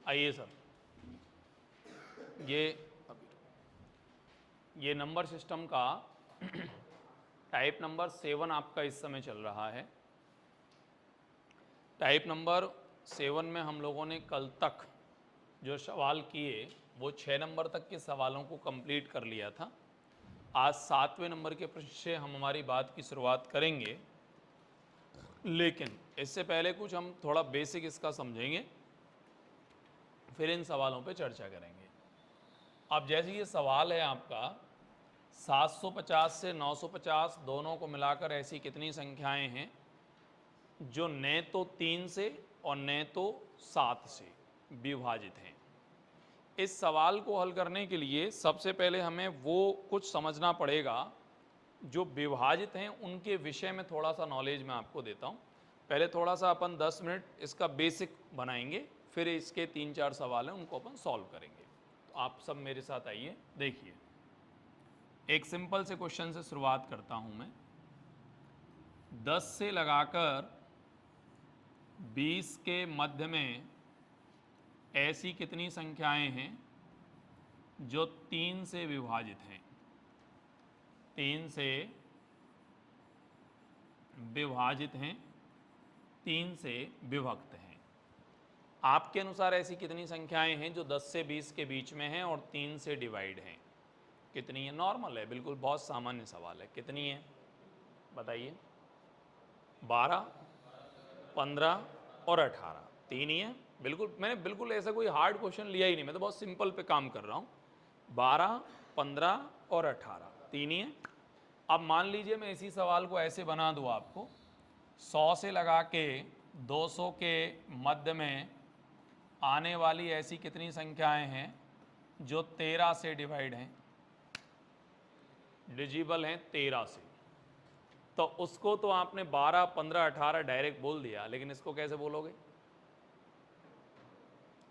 आइए सर, ये number system का टाइप नंबर 7 आपका इस समय चल रहा है। टाइप नंबर 7 में हम लोगों ने कल तक जो सवाल किए वो 6 नंबर तक के सवालों को कंप्लीट कर लिया था। आज 7वें नंबर के प्रश्न से हम हमारी बात की शुरुआत करेंगे, लेकिन इससे पहले कुछ हम थोड़ा बेसिक इसका समझेंगे, फिर इन सवालों पे चर्चा करेंगे। अब जैसे ये सवाल है आपका 750 से 950 दोनों को मिलाकर ऐसी कितनी संख्याएं हैं जो न तो 3 से और न तो 7 से विभाजित हैं। इस सवाल को हल करने के लिए सबसे पहले हमें वो कुछ समझना पड़ेगा जो विभाजित हैं, उनके विषय में थोड़ा सा नॉलेज मैं आपको देता हूँ। पहले थोड़ा सा अपन 10 मिनट इसका बेसिक बनाएंगे, फिर इसके 3-4 सवाल हैं उनको अपन सॉल्व करेंगे। तो आप सब मेरे साथ आइए। देखिए, एक सिंपल से क्वेश्चन से शुरुआत करता हूँ मैं। 10 से लगाकर 20 के मध्य में ऐसी कितनी संख्याएं हैं जो 3 से विभाजित हैं? 3 से विभाजित हैं, 3 से विभक्त हैं। आपके अनुसार ऐसी कितनी संख्याएं हैं जो 10 से 20 के बीच में हैं और 3 से डिवाइड हैं? कितनी है? नॉर्मल है, बिल्कुल बहुत सामान्य सवाल है। कितनी है बताइए? 12, 15 और 18, 3 ही है। बिल्कुल, मैंने बिल्कुल ऐसा कोई हार्ड क्वेश्चन लिया ही नहीं, मैं तो बहुत सिंपल पे काम कर रहा हूँ। 12, 15 और 18, 3 ही है। अब मान लीजिए मैं इसी सवाल को ऐसे बना दूँ आपको, 100 से लगा के 200 के मध्य में आने वाली ऐसी कितनी संख्याएं हैं जो 13 से डिवाइड हैं, डिजिबल हैं 13 से? तो उसको तो आपने 12, 15, 18 डायरेक्ट बोल दिया, लेकिन इसको कैसे बोलोगे?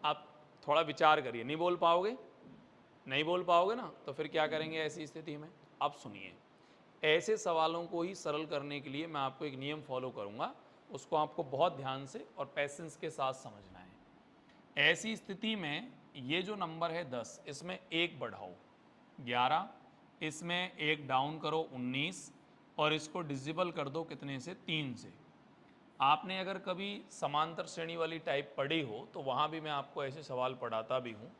आप थोड़ा विचार करिए। नहीं बोल पाओगे? नहीं बोल पाओगे ना, तो फिर क्या करेंगे ऐसी स्थिति में? अब सुनिए, ऐसे सवालों को ही सरल करने के लिए मैं आपको एक नियम फॉलो करूंगा, उसको आपको बहुत ध्यान से और पैसेंस के साथ समझना है। ऐसी स्थिति में ये जो नंबर है 10, इसमें एक बढ़ाओ 11, इसमें एक डाउन करो 19, और इसको डिजिबल कर दो कितने से? 3 से। आपने अगर कभी समांतर श्रेणी वाली टाइप पढ़ी हो तो वहाँ भी मैं आपको ऐसे सवाल पढ़ाता भी हूँ।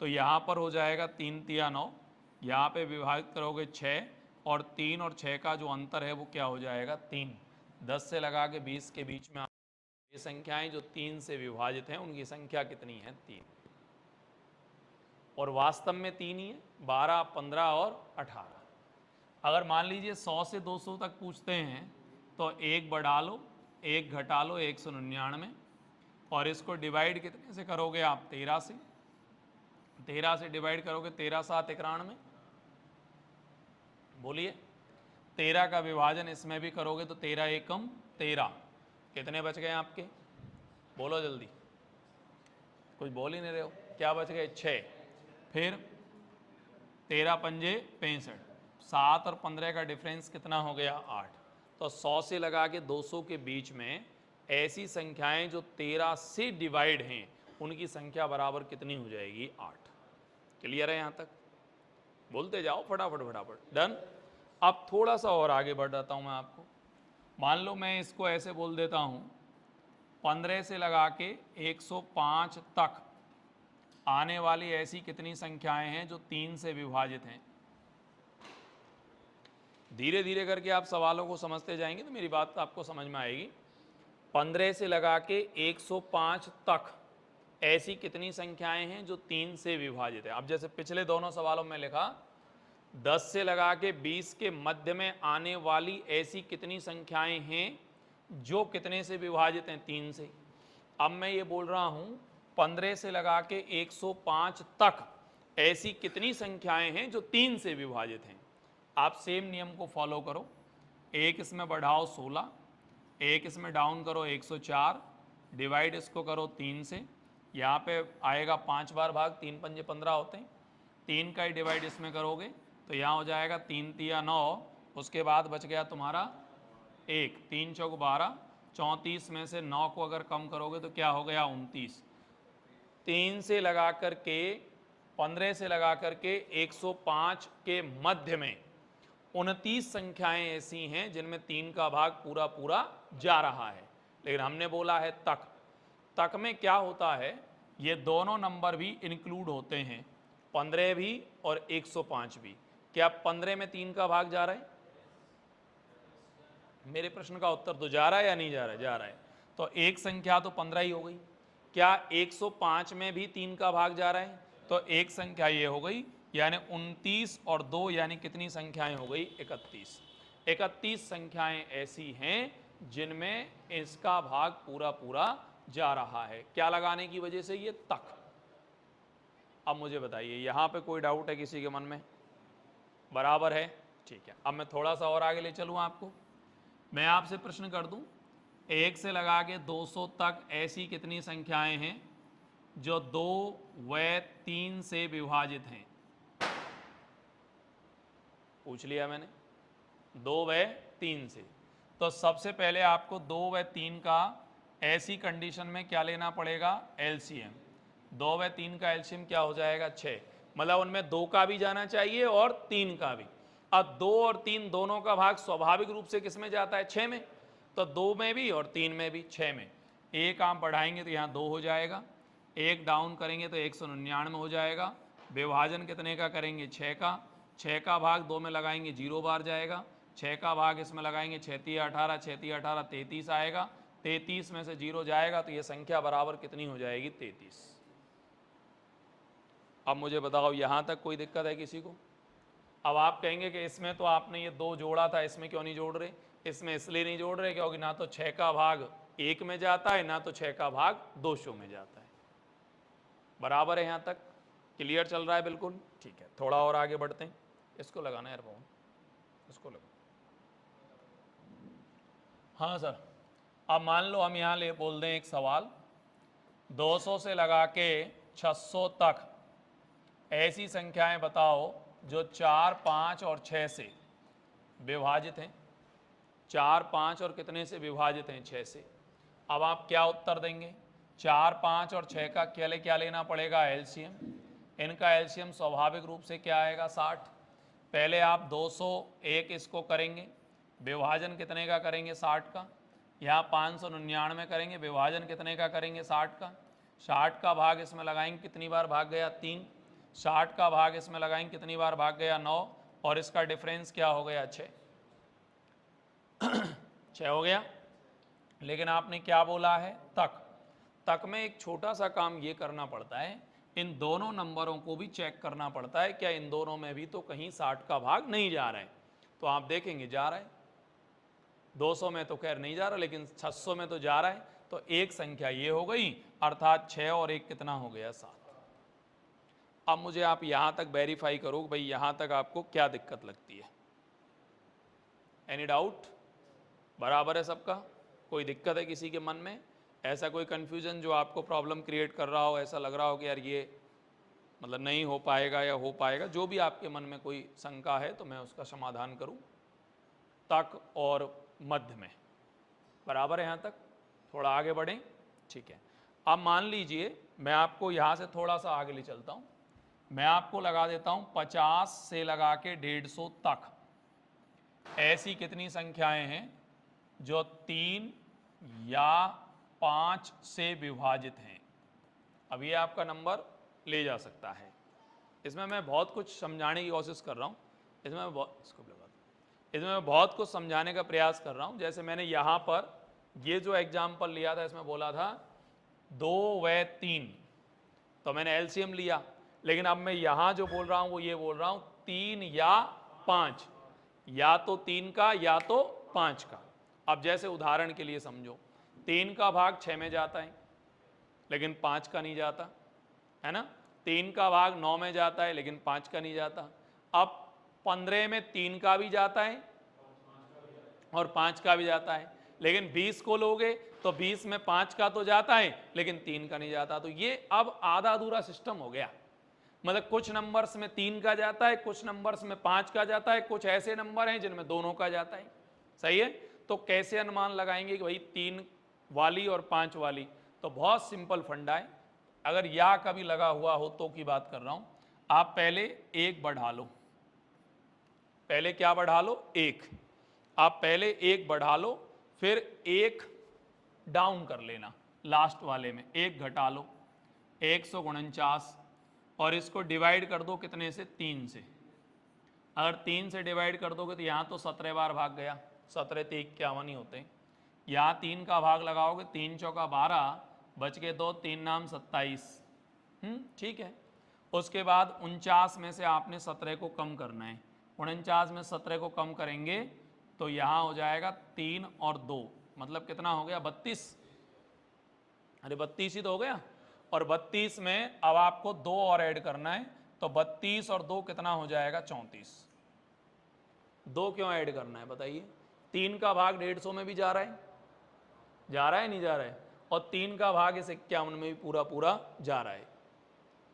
तो यहाँ पर हो जाएगा 3 तिया 9, यहाँ पे विभाजित करोगे 6, और 3 और 6 का जो अंतर है वो क्या हो जाएगा? 3। 10 से लगा के 20 के बीच में ये संख्याएं जो 3 से विभाजित हैं उनकी संख्या कितनी है? 3। और वास्तव में 3 ही है, 12, 15 और 18। अगर मान लीजिए 100 से 200 तक पूछते हैं तो एक बढ़ा लो, एक घटा लो, 199, और इसको डिवाइड कितने से करोगे आप? 13 से। 13 से डिवाइड करोगे 13 7 91, बोलिए। 13 का विभाजन इसमें भी करोगे तो 13 एकम 13, कितने बच गए आपके? बोलो जल्दी, कुछ बोल ही नहीं रहे हो। क्या बच गए? 6। फिर 13 पंजे 65, 7 और 15 का डिफरेंस कितना हो गया? 8। तो 100 से लगा के 200 के बीच में ऐसी संख्याएं जो 13 से डिवाइड हैं उनकी संख्या बराबर कितनी हो जाएगी? 8। क्लियर है यहाँ तक? बोलते जाओ फटाफट फटाफट। डन। अब थोड़ा सा और आगे बढ़ जाता हूँ मैं आपको। मान लो मैं इसको ऐसे बोल देता हूँ, 15 से लगा के 105 तक आने वाली ऐसी कितनी संख्याएं हैं जो 3 से विभाजित हैं? धीरे धीरे करके आप सवालों को समझते जाएंगे तो मेरी बात आपको समझ में आएगी। 15 से लगा के 105 तक ऐसी कितनी संख्याएं हैं जो 3 से विभाजित है? अब जैसे पिछले दोनों सवालों में लिखा 10 से लगा के 20 के मध्य में आने वाली ऐसी कितनी संख्याएं हैं जो कितने से विभाजित हैं? 3 से। अब मैं ये बोल रहा हूं 15 से लगा के 105 तक ऐसी कितनी संख्याएं हैं जो 3 से विभाजित हैं? आप सेम नियम को फॉलो करो। एक इसमें बढ़ाओ 16, एक इसमें डाउन करो 104, डिवाइड इसको करो 3 से। यहाँ पे आएगा 5 बार भाग, 3 पंजे 15 होते हैं। 3 का ही डिवाइड इसमें करोगे तो यहाँ हो जाएगा 3 तिया 9, उसके बाद बच गया तुम्हारा 1, 3 चौक 12, 34 में से 9 को अगर कम करोगे तो क्या हो गया? 29। 3 से लगा करके 15 से लगा करके 105 के मध्य में 29 संख्याएं ऐसी हैं जिनमें 3 का भाग पूरा पूरा जा रहा है। लेकिन हमने बोला है तक। तक में क्या होता है, ये दोनों नंबर भी इंक्लूड होते हैं, 15 भी और 105 भी। क्या 15 में 3 का भाग जा रहा है? मेरे प्रश्न का उत्तर तो जा रहा है या नहीं जा रहा है? जा रहा है। तो एक संख्या तो 15 ही हो गई। क्या 105 में भी 3 का भाग जा रहा है? तो एक संख्या ये हो गई, यानी 29 और 2 यानी कितनी संख्याएं हो गई? 31। 31 संख्याएं ऐसी हैं जिनमें इसका भाग पूरा पूरा जा रहा है। क्या लगाने की वजह से? ये तक। अब मुझे बताइए, यहां पे कोई डाउट है किसी के मन में? बराबर है, ठीक है। अब मैं थोड़ा सा और आगे ले चलूं आपको। मैं आपसे प्रश्न कर दूं, 1 से लगा के 200 तक ऐसी कितनी संख्याएं हैं जो 2 व 3 से विभाजित हैं? पूछ लिया मैंने, 2 व 3 से। तो सबसे पहले आपको 2 व 3 का ऐसी कंडीशन में क्या लेना पड़ेगा? एलसीएम। 2 व 3 का एलसीएम क्या हो जाएगा? 6। मतलब उनमें 2 का भी जाना चाहिए और 3 का भी। अब 2 और 3 दोनों का भाग स्वाभाविक रूप से किस में जाता है? 6 में। तो 2 में भी और 3 में भी, 6 में। एक आप बढ़ाएंगे तो यहाँ 2 हो जाएगा, एक डाउन करेंगे तो 199 हो जाएगा। विभाजन कितने का करेंगे? 6 का। 6 का भाग 2 में लगाएंगे 0 बार जाएगा, 6 का भाग इसमें लगाएंगे 6 3 18, 6 3 18 33 आएगा। 33 में से 0 जाएगा तो ये संख्या बराबर कितनी हो जाएगी? 33। अब मुझे बताओ, यहाँ तक कोई दिक्कत है किसी को? अब आप कहेंगे कि इसमें तो आपने ये 2 जोड़ा था, इसमें क्यों नहीं जोड़ रहे? इसमें इसलिए नहीं जोड़ रहे क्योंकि ना तो 6 का भाग 1 में जाता है, ना तो 6 का भाग 200 में जाता है। बराबर है? यहाँ तक क्लियर चल रहा है? बिल्कुल ठीक है। थोड़ा और आगे बढ़ते हैं। इसको लगाना है यार फोन, इसको लगा। हाँ सर, अब मान लो हम यहाँ ले बोल दें एक सवाल, 200 से लगा के 600 तक ऐसी संख्याएं बताओ जो 4, 5 और 6 से विभाजित हैं। 4, 5 और कितने से विभाजित हैं? 6 से। अब आप क्या उत्तर देंगे? 4, 5 और 6 का क्या लेना पड़ेगा? एलसीएम। इनका एलसीएम स्वाभाविक रूप से क्या आएगा? 60। पहले आप 201 इसको करेंगे, विभाजन कितने का करेंगे? 60 का। यहाँ 599 करेंगे, विभाजन कितने का करेंगे? 60 का। 60 का भाग इसमें लगाएंगे, कितनी बार भाग गया? 3। 60 का भाग इसमें लगाएंगे, कितनी बार भाग गया? 9। और इसका डिफरेंस क्या हो गया? 6। 6 हो गया। लेकिन आपने क्या बोला है? तक। तक में एक छोटा सा काम ये करना पड़ता है, इन दोनों नंबरों को भी चेक करना पड़ता है, क्या इन दोनों में भी तो कहीं 60 का भाग नहीं जा रहा है? तो आप देखेंगे जा रहा है। 200 में तो खैर नहीं जा रहा, लेकिन 600 में तो जा रहा है। तो एक संख्या ये हो गई, अर्थात 6 और 1 कितना हो गया? 7। अब मुझे आप यहां तक वेरीफाई करो भाई, यहां तक आपको क्या दिक्कत लगती है? Any doubt? बराबर है सबका? कोई दिक्कत है किसी के मन में? ऐसा कोई कन्फ्यूजन जो आपको प्रॉब्लम क्रिएट कर रहा हो, ऐसा लग रहा हो कि यार ये मतलब नहीं हो पाएगा या हो पाएगा? जो भी आपके मन में कोई शंका है तो मैं उसका समाधान करूं। तक और मध्य में बराबर है यहाँ तक? थोड़ा आगे बढ़ें, ठीक है। अब मान लीजिए मैं आपको यहाँ से थोड़ा सा आगे ले चलता हूँ। मैं आपको लगा देता हूँ 50 से लगा के 150 तक ऐसी कितनी संख्याएं हैं जो 3 या 5 से विभाजित हैं? अब ये आपका नंबर ले जा सकता है। इसमें मैं बहुत कुछ समझाने की कोशिश कर रहा हूँ। इसमें मैं बहुत कुछ समझाने का प्रयास कर रहा हूँ। जैसे मैंने यहाँ पर ये जो एग्जाम्पल लिया था, इसमें बोला था 2 व 3, तो मैंने एलसीएम लिया। लेकिन अब मैं यहाँ जो बोल रहा हूँ वो ये बोल रहा हूँ 3 या 5, या तो 3 का या तो 5 का। अब जैसे उदाहरण के लिए समझो, 3 का भाग 6 में जाता है लेकिन 5 का नहीं जाता, है ना? 3 का भाग 9 में जाता है लेकिन 5 का नहीं जाता। अब 15 में 3 का भी जाता है और 5 का भी जाता है, लेकिन 20 को लोगे तो 20 में 5 का तो जाता है लेकिन 3 का नहीं जाता। तो ये अब आधा अधूरा सिस्टम हो गया। मतलब कुछ नंबर्स में 3 का जाता है, कुछ नंबर्स में 5 का जाता है, कुछ ऐसे नंबर हैं जिनमें दोनों का जाता है। सही है? तो कैसे अनुमान लगाएंगे कि भाई 3 वाली और 5 वाली? तो बहुत सिंपल फंडा है। अगर या कभी लगा हुआ हो तो की बात कर रहा हूं, आप पहले एक बढ़ा लो, पहले क्या बढ़ा लो, एक, आप पहले एक बढ़ा लो, फिर एक डाउन कर लेना, लास्ट वाले में एक घटा लो, 149, और इसको डिवाइड कर दो कितने से, 3 से। अगर 3 से डिवाइड कर दोगे तो यहाँ तो 17 बार भाग गया, 17 तो 51 ही होते हैं। यहाँ 3 का भाग लगाओगे, 3 चौका 12, बच के 2, 3 नाम 27, ठीक है। उसके बाद 49 में से आपने 17 को कम करना है, 49 में 17 को कम करेंगे तो यहाँ हो जाएगा 3 और 2, मतलब कितना हो गया, 32। अरे 32 ही तो हो गया। और 32 में अब आपको 2 और ऐड करना है, तो 32 और 2 कितना हो जाएगा, 34। 2 क्यों ऐड करना है बताइए, 3 का भाग 150 में भी जा रहा है, जा रहा है नहीं जा रहा है, और 3 का भाग इस 51 में भी पूरा पूरा जा रहा है।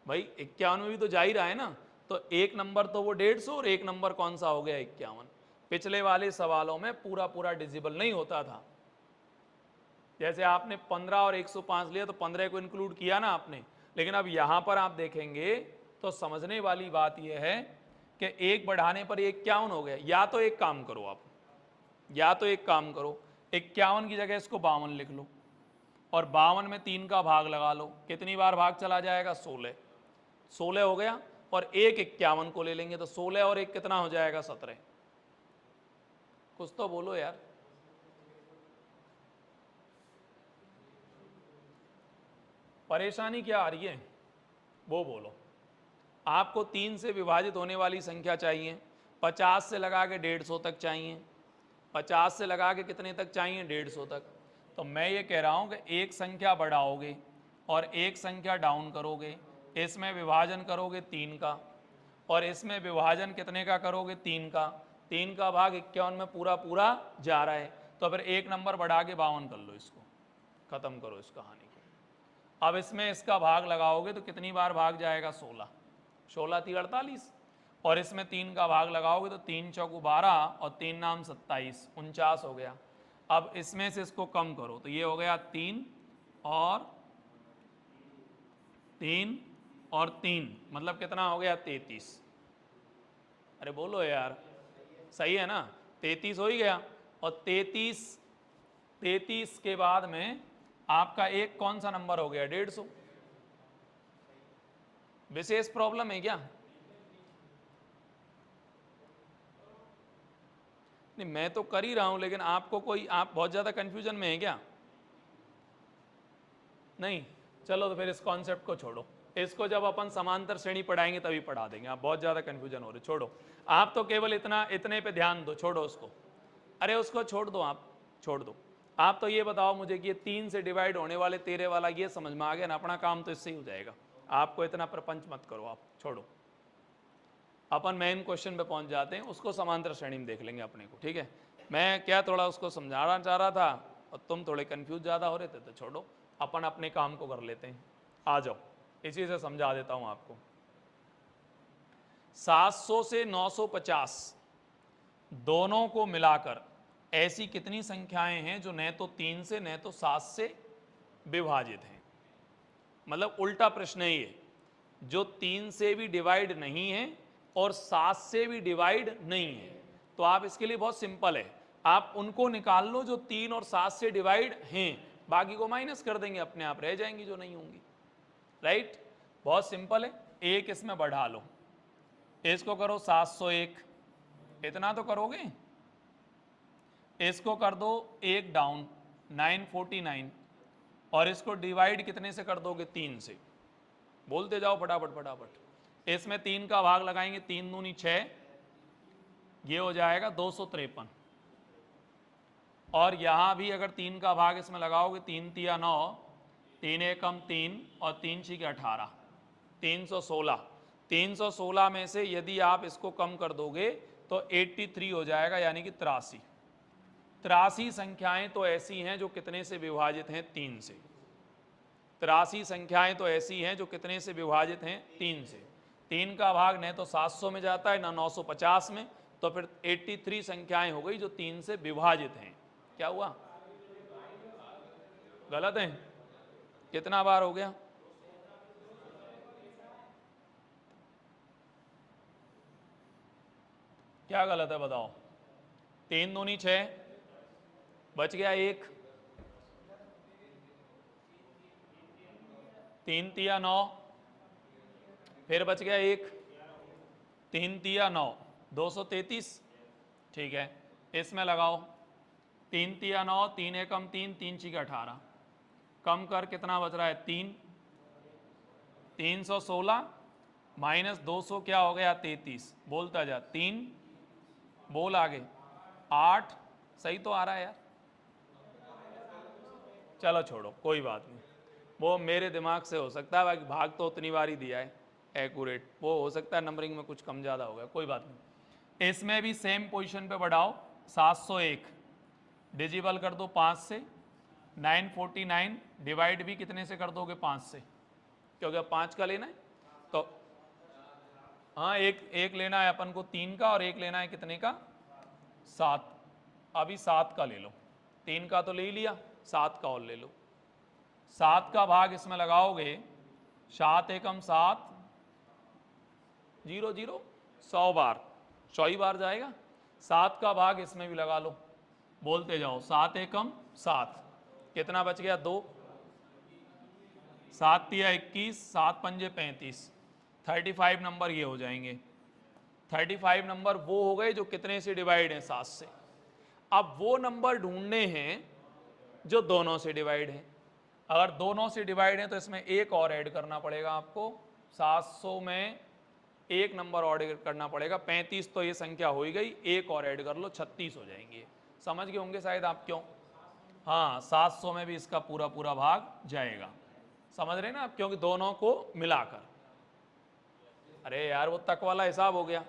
भाई 51 में भी तो जा ही रहा है ना, तो एक नंबर तो वो 150 और एक नंबर कौन सा हो गया, 51। पिछले वाले सवालों में पूरा पूरा डिजिबल नहीं होता था, जैसे आपने 15 और 105 लिया तो 15 को इंक्लूड किया ना आपने, लेकिन अब यहां पर आप देखेंगे तो समझने वाली बात यह है कि एक बढ़ाने पर 51 हो गया। या तो एक काम करो आप, या तो एक काम करो, 51 की जगह इसको 52 लिख लो, और 52 में 3 का भाग लगा लो, कितनी बार भाग चला जाएगा, 16, 16 हो गया। और एक 51 को ले लेंगे तो 16 और एक कितना हो जाएगा, 17। कुछ तो बोलो यार, परेशानी क्या आ रही है वो बोलो। आपको 3 से विभाजित होने वाली संख्या चाहिए, 50 से लगा के 150 तक चाहिए, 50 से लगा के कितने तक चाहिए, 150 तक। तो मैं ये कह रहा हूं कि एक संख्या बढ़ाओगे और एक संख्या डाउन करोगे, इसमें विभाजन करोगे 3 का, और इसमें विभाजन कितने का करोगे, 3 का। 3 का भाग 51 में पूरा पूरा जा रहा है, तो फिर एक नंबर बढ़ा के 52 कर लो, इसको खत्म करो इस कहानी को। अब इसमें इसका भाग लगाओगे तो कितनी बार भाग जाएगा, 16, 16 3 48, और इसमें 3 का भाग लगाओगे तो 3 चौकू 12 और 3 नाम 27, 49 हो गया। अब इसमें से इसको कम करो तो ये हो गया 3 और 3 और 3, मतलब कितना हो गया, 33। अरे बोलो यार, सही है ना, 33 हो ही गया। और 33 के बाद में आपका एक कौन सा नंबर हो गया, 150। विशेष प्रॉब्लम है क्या, नहीं मैं तो कर ही रहा हूं, लेकिन आपको कोई, आप बहुत ज्यादा कंफ्यूजन में है क्या, नहीं, चलो तो फिर इस कॉन्सेप्ट को छोड़ो, इसको जब अपन समांतर श्रेणी पढ़ाएंगे तभी पढ़ा देंगे। आप बहुत ज्यादा कंफ्यूजन हो रहे, छोड़ो, आप तो केवल इतने पे ध्यान दो, छोड़ो उसको, अरे उसको छोड़ दो, आप छोड़ दो। आप तो ये बताओ मुझे कि ये 3 से डिवाइड होने वाले तेरे वाला ये समझ में आ गया ना, अपना काम तो इससे ही हो जाएगा। आपको इतना प्रपंच मत करो, आप छोड़ो, अपन मेन क्वेश्चन पे पहुंच जाते हैं, उसको समांतर श्रेणी में देख लेंगे अपने को, ठीक है। मैं क्या थोड़ा उसको समझाना चाह रहा था और तुम थोड़े कंफ्यूज ज़्यादा हो रहे थे, तो छोड़ो, अपन अपने काम को कर लेते हैं। आ जाओ, इसी से समझा देता हूं आपको। 700 से 950 दोनों को मिलाकर ऐसी कितनी संख्याएं हैं जो न तो 3 से न तो 7 से विभाजित हैं। मतलब उल्टा प्रश्न है ये, जो 3 से भी डिवाइड नहीं है और 7 से भी डिवाइड नहीं है। तो आप इसके लिए बहुत सिंपल है, आप उनको निकाल लो जो 3 और 7 से डिवाइड हैं, बाकी को माइनस कर देंगे, अपने आप रह जाएंगी जो नहीं होंगी, राइट। बहुत सिंपल है, एक इसमें बढ़ा लो, इसको करो 701, इतना तो करोगे। इसको कर दो एक डाउन, 949, और इसको डिवाइड कितने से कर दोगे, 3 से। बोलते जाओ फटाफट फटाफट। इसमें 3 का भाग लगाएंगे, 3 दूनी 6, ये हो जाएगा 253। और यहां भी अगर 3 का भाग इसमें लगाओगे, 3 तिया 9, 3 एकम 3 और 3 छिके 18, 316। 316 में से यदि आप इसको कम कर दोगे तो 83 हो जाएगा, यानी कि 83। 83 संख्याएं तो ऐसी हैं जो कितने से विभाजित हैं, 3 से। 83 संख्याएं तो ऐसी हैं जो कितने से विभाजित हैं, 3 से। 3 का भाग न तो 700 में जाता है ना 950 में, तो फिर 83 संख्याएं हो गई जो 3 से विभाजित हैं। क्या हुआ, गलत है, कितना बार हो गया, क्या गलत है बताओ? 3 दूनी 6, बच गया 1, 3 तिया 9, फिर बच गया 1, 3 तिया 9, 233। ठीक है, इसमें लगाओ 3 तिया 9, 3 एकम 3, 3 छीका 18, कम कर कितना बच रहा है? 3, 316 माइनस 200 क्या हो गया? 33। बोलता जा, 3 बोल आगे, 8 सही तो आ रहा है यार। चलो छोड़ो, कोई बात नहीं, वो मेरे दिमाग से हो सकता है, बाकी भाग तो उतनी बार ही दिया है एक्यूरेट, वो हो सकता है नंबरिंग में कुछ कम ज़्यादा हो गया, कोई बात नहीं। इसमें भी सेम पोजीशन पे बढ़ाओ, 701 डिजिबल कर दो 5 से, 949 डिवाइड भी कितने से कर दोगे? 5 से, क्योंकि अब 5 का लेना है तो हाँ, एक लेना है अपन को 3 का, और एक लेना है कितने का? 7। अभी 7 का ले लो, 3 का तो ले ही लिया, 7 का और ले लो। 7 का भाग इसमें लगाओगे, 7 एकम 7, 0 0, 100 बार, 100 ही बार जाएगा। 7 का भाग इसमें भी लगा लो, बोलते जाओ, 7 एकम 7, कितना बच गया? 2, 7 तिया 21, 7 पंजे 35, 35 नंबर ये हो जाएंगे। 35 नंबर वो हो गए जो कितने से डिवाइड हैं? 7 से। अब वो नंबर ढूंढने हैं जो दोनों से डिवाइड हैं। अगर दोनों से डिवाइड हैं तो इसमें एक और ऐड करना पड़ेगा आपको, 700 में एक नंबर और ऐड करना पड़ेगा। 35 तो ये संख्या हो ही गई, एक और ऐड कर लो, 36 हो जाएंगे। समझ गए होंगे शायद आप क्यों? हाँ, 700 में भी इसका पूरा पूरा भाग जाएगा, समझ रहे ना आप, क्योंकि दोनों को मिलाकर। अरे यार, वो तक वाला हिसाब हो गया।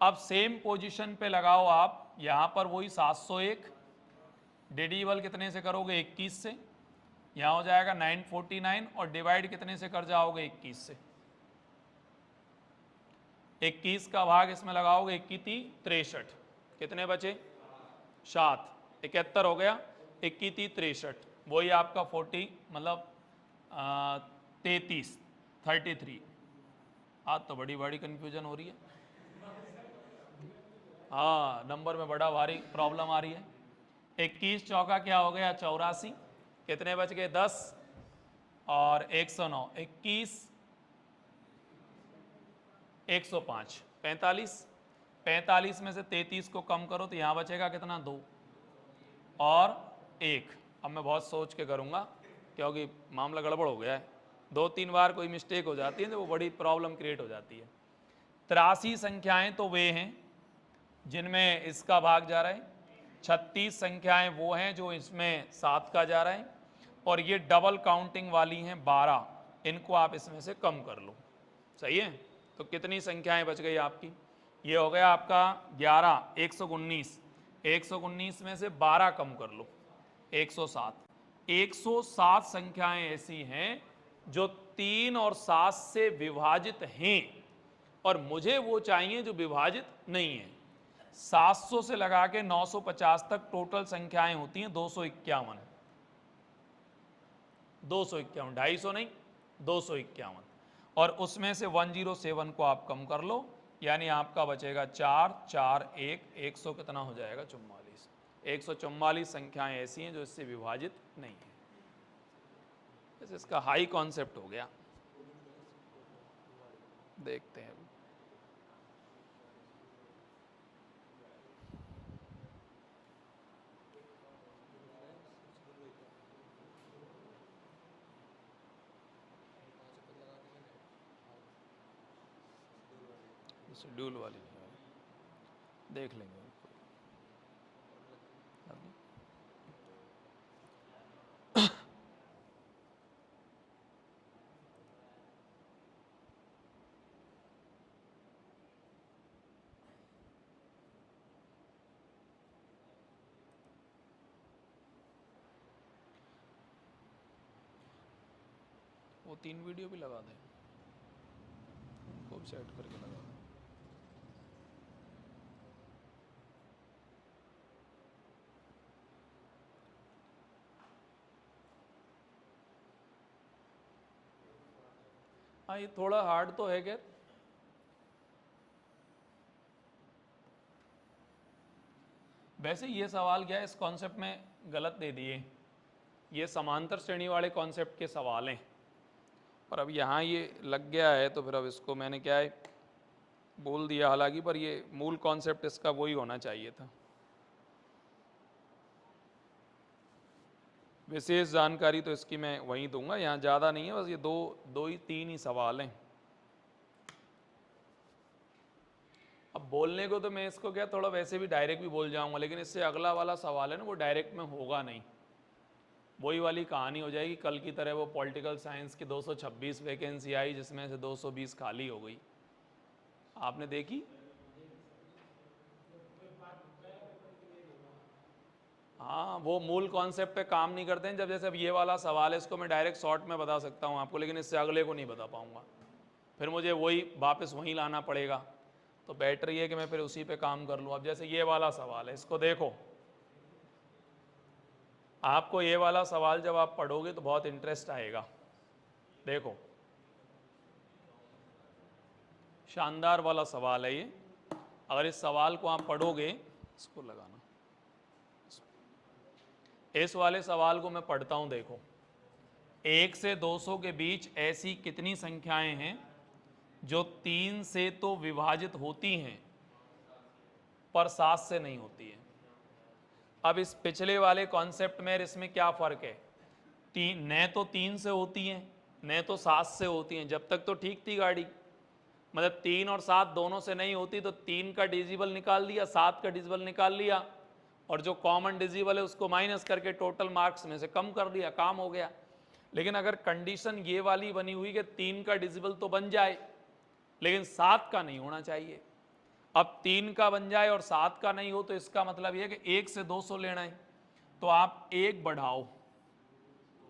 अब सेम पोजीशन पे लगाओ आप, यहां पर वही 701 डिविजिबल कितने से करोगे? 21 से, यहाँ हो जाएगा 949, और डिवाइड कितने से कर जाओगे? 21 से। 21 का भाग इसमें लगाओगे, 21 63, कितने बचे? 7, 71 हो गया, 21 63, वही आपका 40 मतलब 33। आज तो बड़ी बड़ी कंफ्यूजन हो रही है, हाँ, नंबर में बड़ा भारी प्रॉब्लम आ रही है। 21 चौका क्या हो गया? 84, कितने बच गए? 10 और 109, 21 105, 45। 45 में से 33 को कम करो तो यहाँ बचेगा कितना? 2 और 1। अब मैं बहुत सोच के करूँगा क्योंकि मामला गड़बड़ हो गया है, 2-3 बार कोई मिस्टेक हो जाती है तो वो बड़ी प्रॉब्लम क्रिएट हो जाती है। 83 संख्याएं तो वे हैं जिनमें इसका भाग जा रहा है, 36 संख्याएं वो हैं जो इसमें 7 का जा रहा है, और ये डबल काउंटिंग वाली हैं 12, इनको आप इसमें से कम कर लो। सही है, तो कितनी संख्याएं बच गई आपकी? ये हो गया आपका 11, 119, 119 में से 12 कम कर लो, 107। 107 संख्याएं ऐसी हैं जो 3 और 7 से विभाजित हैं, और मुझे वो चाहिए जो विभाजित नहीं है। 700 से लगा के 950 तक टोटल संख्याएं होती हैं 251, 251, 250 नहीं, 251, और उसमें से 107 को आप कम कर लो, यानी आपका बचेगा 4 4 1 100 कितना हो जाएगा? 44। 144 संख्याएं ऐसी हैं जो इससे विभाजित नहीं है। इसका हाई कॉन्सेप्ट हो गया, देखते हैं। शेड्यूल वाली देख लेंगे, वो 3 वीडियो भी लगा दें, उनको भी सेट करके लगा दें। हाँ, ये थोड़ा हार्ड तो है, क्या वैसे ये सवाल क्या है, इस कॉन्सेप्ट में गलत दे दिए, ये समांतर श्रेणी वाले कॉन्सेप्ट के सवाल हैं, और अब यहाँ ये लग गया है तो फिर अब इसको मैंने क्या है बोल दिया, हालांकि पर ये मूल कॉन्सेप्ट इसका वही होना चाहिए था। विशेष जानकारी तो इसकी मैं वहीं दूंगा, यहाँ ज़्यादा नहीं है, बस ये दो ही तीन ही सवाल हैं। अब बोलने को तो मैं इसको क्या थोड़ा वैसे भी डायरेक्ट भी बोल जाऊंगा, लेकिन इससे अगला वाला सवाल है ना वो डायरेक्ट में होगा नहीं, वही वाली कहानी हो जाएगी कल की तरह। वो पॉलिटिकल साइंस की 226 वैकेंसी आई जिसमें से 220 खाली हो गई, आपने देखी? हाँ, वो मूल कॉन्सेप्ट पे काम नहीं करते हैं। जब जैसे अब ये वाला सवाल है इसको मैं डायरेक्ट शॉर्ट में बता सकता हूँ आपको, लेकिन इससे अगले को नहीं बता पाऊँगा, फिर मुझे वही वापस वहीं लाना पड़ेगा। तो बेटर ये है कि मैं फिर उसी पे काम कर लूँ। अब जैसे ये वाला सवाल है, इसको देखो, आपको ये वाला सवाल जब आप पढ़ोगे तो बहुत इंटरेस्ट आएगा। देखो, शानदार वाला सवाल है ये। अगर इस सवाल को आप पढ़ोगे, इसको लगाना, इस वाले सवाल को मैं पढ़ता हूं। देखो, 1 से 200 के बीच ऐसी कितनी संख्याएं हैं जो 3 से तो विभाजित होती हैं पर 7 से नहीं होती है। अब इस पिछले वाले कॉन्सेप्ट में इसमें क्या फर्क है, न तो 3 से होती हैं न तो 7 से होती हैं। जब तक तो ठीक थी गाड़ी, मतलब 3 और 7 दोनों से नहीं होती तो 3 का डिजिबल निकाल दिया, 7 का डिजिबल निकाल लिया, और जो कॉमन डिजिबल है उसको माइनस करके टोटल मार्क्स में से कम कर दिया, काम हो गया। लेकिन अगर कंडीशन ये वाली बनी हुई कि 3 का डिजिबल तो बन जाए लेकिन 7 का नहीं होना चाहिए, अब 3 का बन जाए और 7 का नहीं हो, तो इसका मतलब यह कि 1 से 200 लेना है, तो आप 1 बढ़ाओ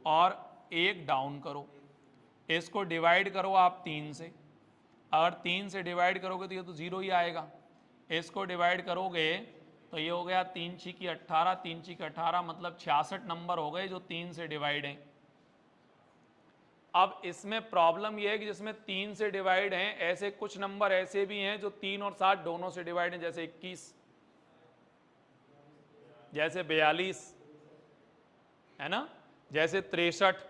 और 1 डाउन करो, इसको डिवाइड करो आप 3 से। अगर 3 से डिवाइड करोगे तो ये तो 0 ही आएगा, इसको डिवाइड करोगे तो ये हो गया 3 छीकी 18, 3 छीकी 18 मतलब 66 नंबर हो गए जो 3 से डिवाइड हैं। अब इसमें प्रॉब्लम यह है कि जिसमें 3 से डिवाइड हैं, ऐसे कुछ नंबर ऐसे भी हैं जो 3 और 7 दोनों से डिवाइड हैं, जैसे 21, जैसे 42, है ना, जैसे 63।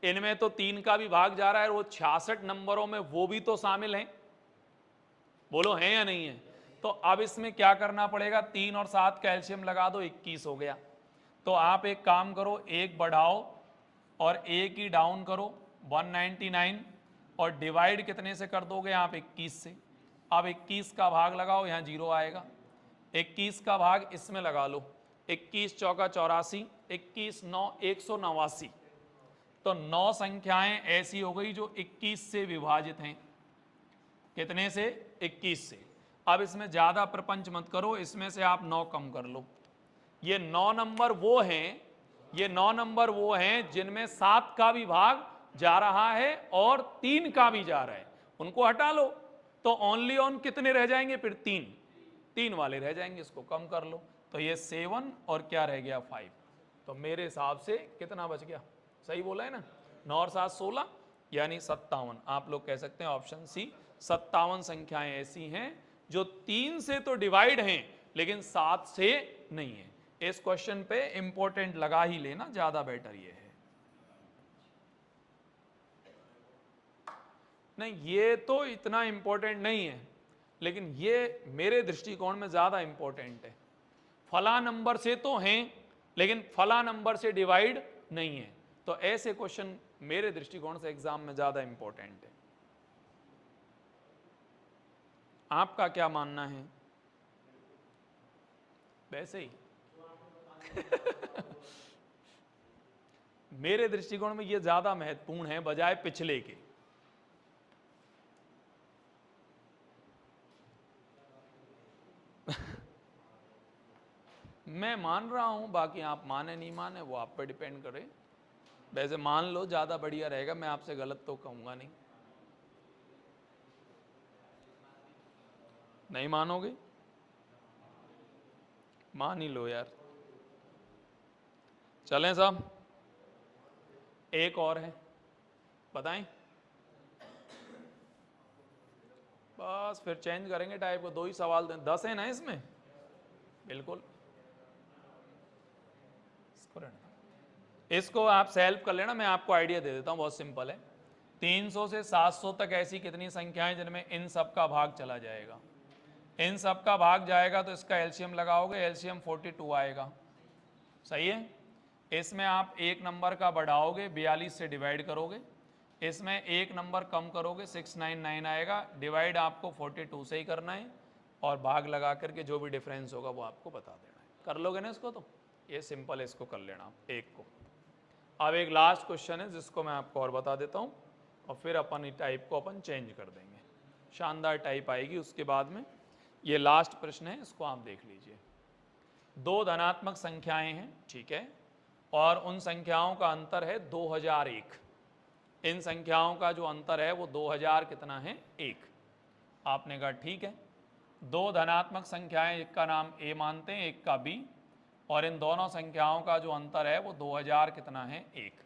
इनमें तो 3 का भी भाग जा रहा है, वो 66 नंबरों में वो भी तो शामिल हैं, बोलो हैं या नहीं है? तो अब इसमें क्या करना पड़ेगा, 3 और 7 कैल्शियम लगा दो, 21 हो गया। तो आप एक काम करो, 1 बढ़ाओ और 1 ही डाउन करो, 199, और डिवाइड कितने से कर दोगे आप, 21 से। अब 21 का भाग लगाओ, यहाँ 0 आएगा, 21 का भाग इसमें लगा लो, 21 चौका 84, 21 9 189। तो 9 संख्याएं ऐसी हो गई जो 21 से विभाजित हैं। कितने से? 21 से। अब इसमें ज्यादा प्रपंच मत करो, इसमें से आप 9 कम कर लो। ये 9 नंबर वो हैं, ये 9 नंबर वो हैं जिनमें 7 का भी भाग जा रहा है और 3 का भी जा रहा है, उनको हटा लो तो ओनली ऑन कितने रह जाएंगे, फिर 3 वाले रह जाएंगे, इसको कम कर लो। तो ये 7 और क्या रह गया, 5। तो मेरे हिसाब से कितना बच गया, सही बोला है ना, 9 और 7 16, यानी 57। आप लोग कह सकते हैं ऑप्शन सी, 57 संख्याएं ऐसी हैं जो 3 से तो डिवाइड हैं लेकिन 7 से नहीं है। इस क्वेश्चन पे इंपॉर्टेंट लगा ही लेना, ज्यादा बेटर ये है। नहीं, ये तो इतना इंपॉर्टेंट नहीं है, लेकिन ये मेरे दृष्टिकोण में ज्यादा इंपॉर्टेंट है। फला नंबर से तो हैं लेकिन फला नंबर से डिवाइड नहीं है, तो ऐसे क्वेश्चन मेरे दृष्टिकोण से एग्जाम में ज्यादा इंपॉर्टेंट है। आपका क्या मानना है? वैसे ही मेरे दृष्टिकोण में ये ज्यादा महत्वपूर्ण है बजाय पिछले के। मैं मान रहा हूं, बाकी आप माने नहीं माने वो आप पर डिपेंड करे। वैसे मान लो, ज्यादा बढ़िया रहेगा, मैं आपसे गलत तो कहूंगा नहीं। नहीं मानोगे? मान ही लो यार। चलें साहब, एक और है, बताएं? बस फिर चेंज करेंगे टाइप को, 2 ही सवाल दें, 10 है ना इसमें, बिल्कुल। इसको रहने दो। इसको आप सेल्फ कर लेना, मैं आपको आइडिया दे देता हूँ, बहुत सिंपल है। 300 से 700 तक ऐसी कितनी संख्याएं जिनमें इन सब का भाग चला जाएगा? इन सब का भाग जाएगा तो इसका एलसीएम लगाओगे, एलसीएम 42 आएगा, सही है। इसमें आप एक नंबर का बढ़ाओगे, 42 से डिवाइड करोगे, इसमें एक नंबर कम करोगे, 699 आएगा। डिवाइड आपको 42 से ही करना है और भाग लगा करके जो भी डिफरेंस होगा वो आपको बता देना है। कर लोगे ना इसको? तो ये सिंपल है, इसको कर लेना आप एक को। अब एक लास्ट क्वेश्चन है जिसको मैं आपको और बता देता हूँ और फिर अपन टाइप को अपन चेंज कर देंगे, शानदार टाइप आएगी उसके बाद में। ये लास्ट प्रश्न है, इसको आप देख लीजिए। दो धनात्मक संख्याएं हैं, ठीक है, और उन संख्याओं का अंतर है 2001। इन संख्याओं का जो अंतर है वो 2000 कितना है? 1। आपने कहा ठीक है, दो धनात्मक संख्याएं, एक का नाम ए मानते हैं, एक का बी, और इन दोनों संख्याओं का जो अंतर है वो 2000 कितना है? 1।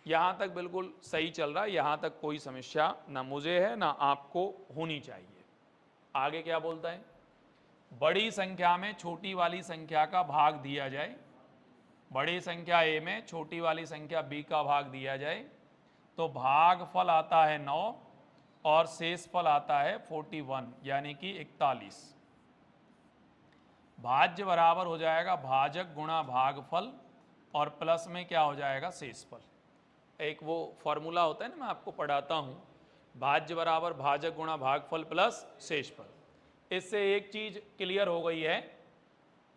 यहाँ तक बिल्कुल सही चल रहा है, यहाँ तक कोई समस्या ना मुझे है ना आपको होनी चाहिए। आगे क्या बोलता है? बड़ी संख्या में छोटी वाली संख्या का भाग दिया जाए, बड़ी संख्या ए में छोटी वाली संख्या बी का भाग दिया जाए तो भागफल आता है 9 और शेषफल आता है 41 यानी कि 41। भाज्य बराबर हो जाएगा भाजक गुणा भागफल और प्लस में क्या हो जाएगा? शेषफल। एक वो फॉर्मूला होता है ना, मैं आपको पढ़ाता हूँ, भाज्य बराबर भाजक गुणा भागफल प्लस शेषफल। इससे एक चीज क्लियर हो गई है,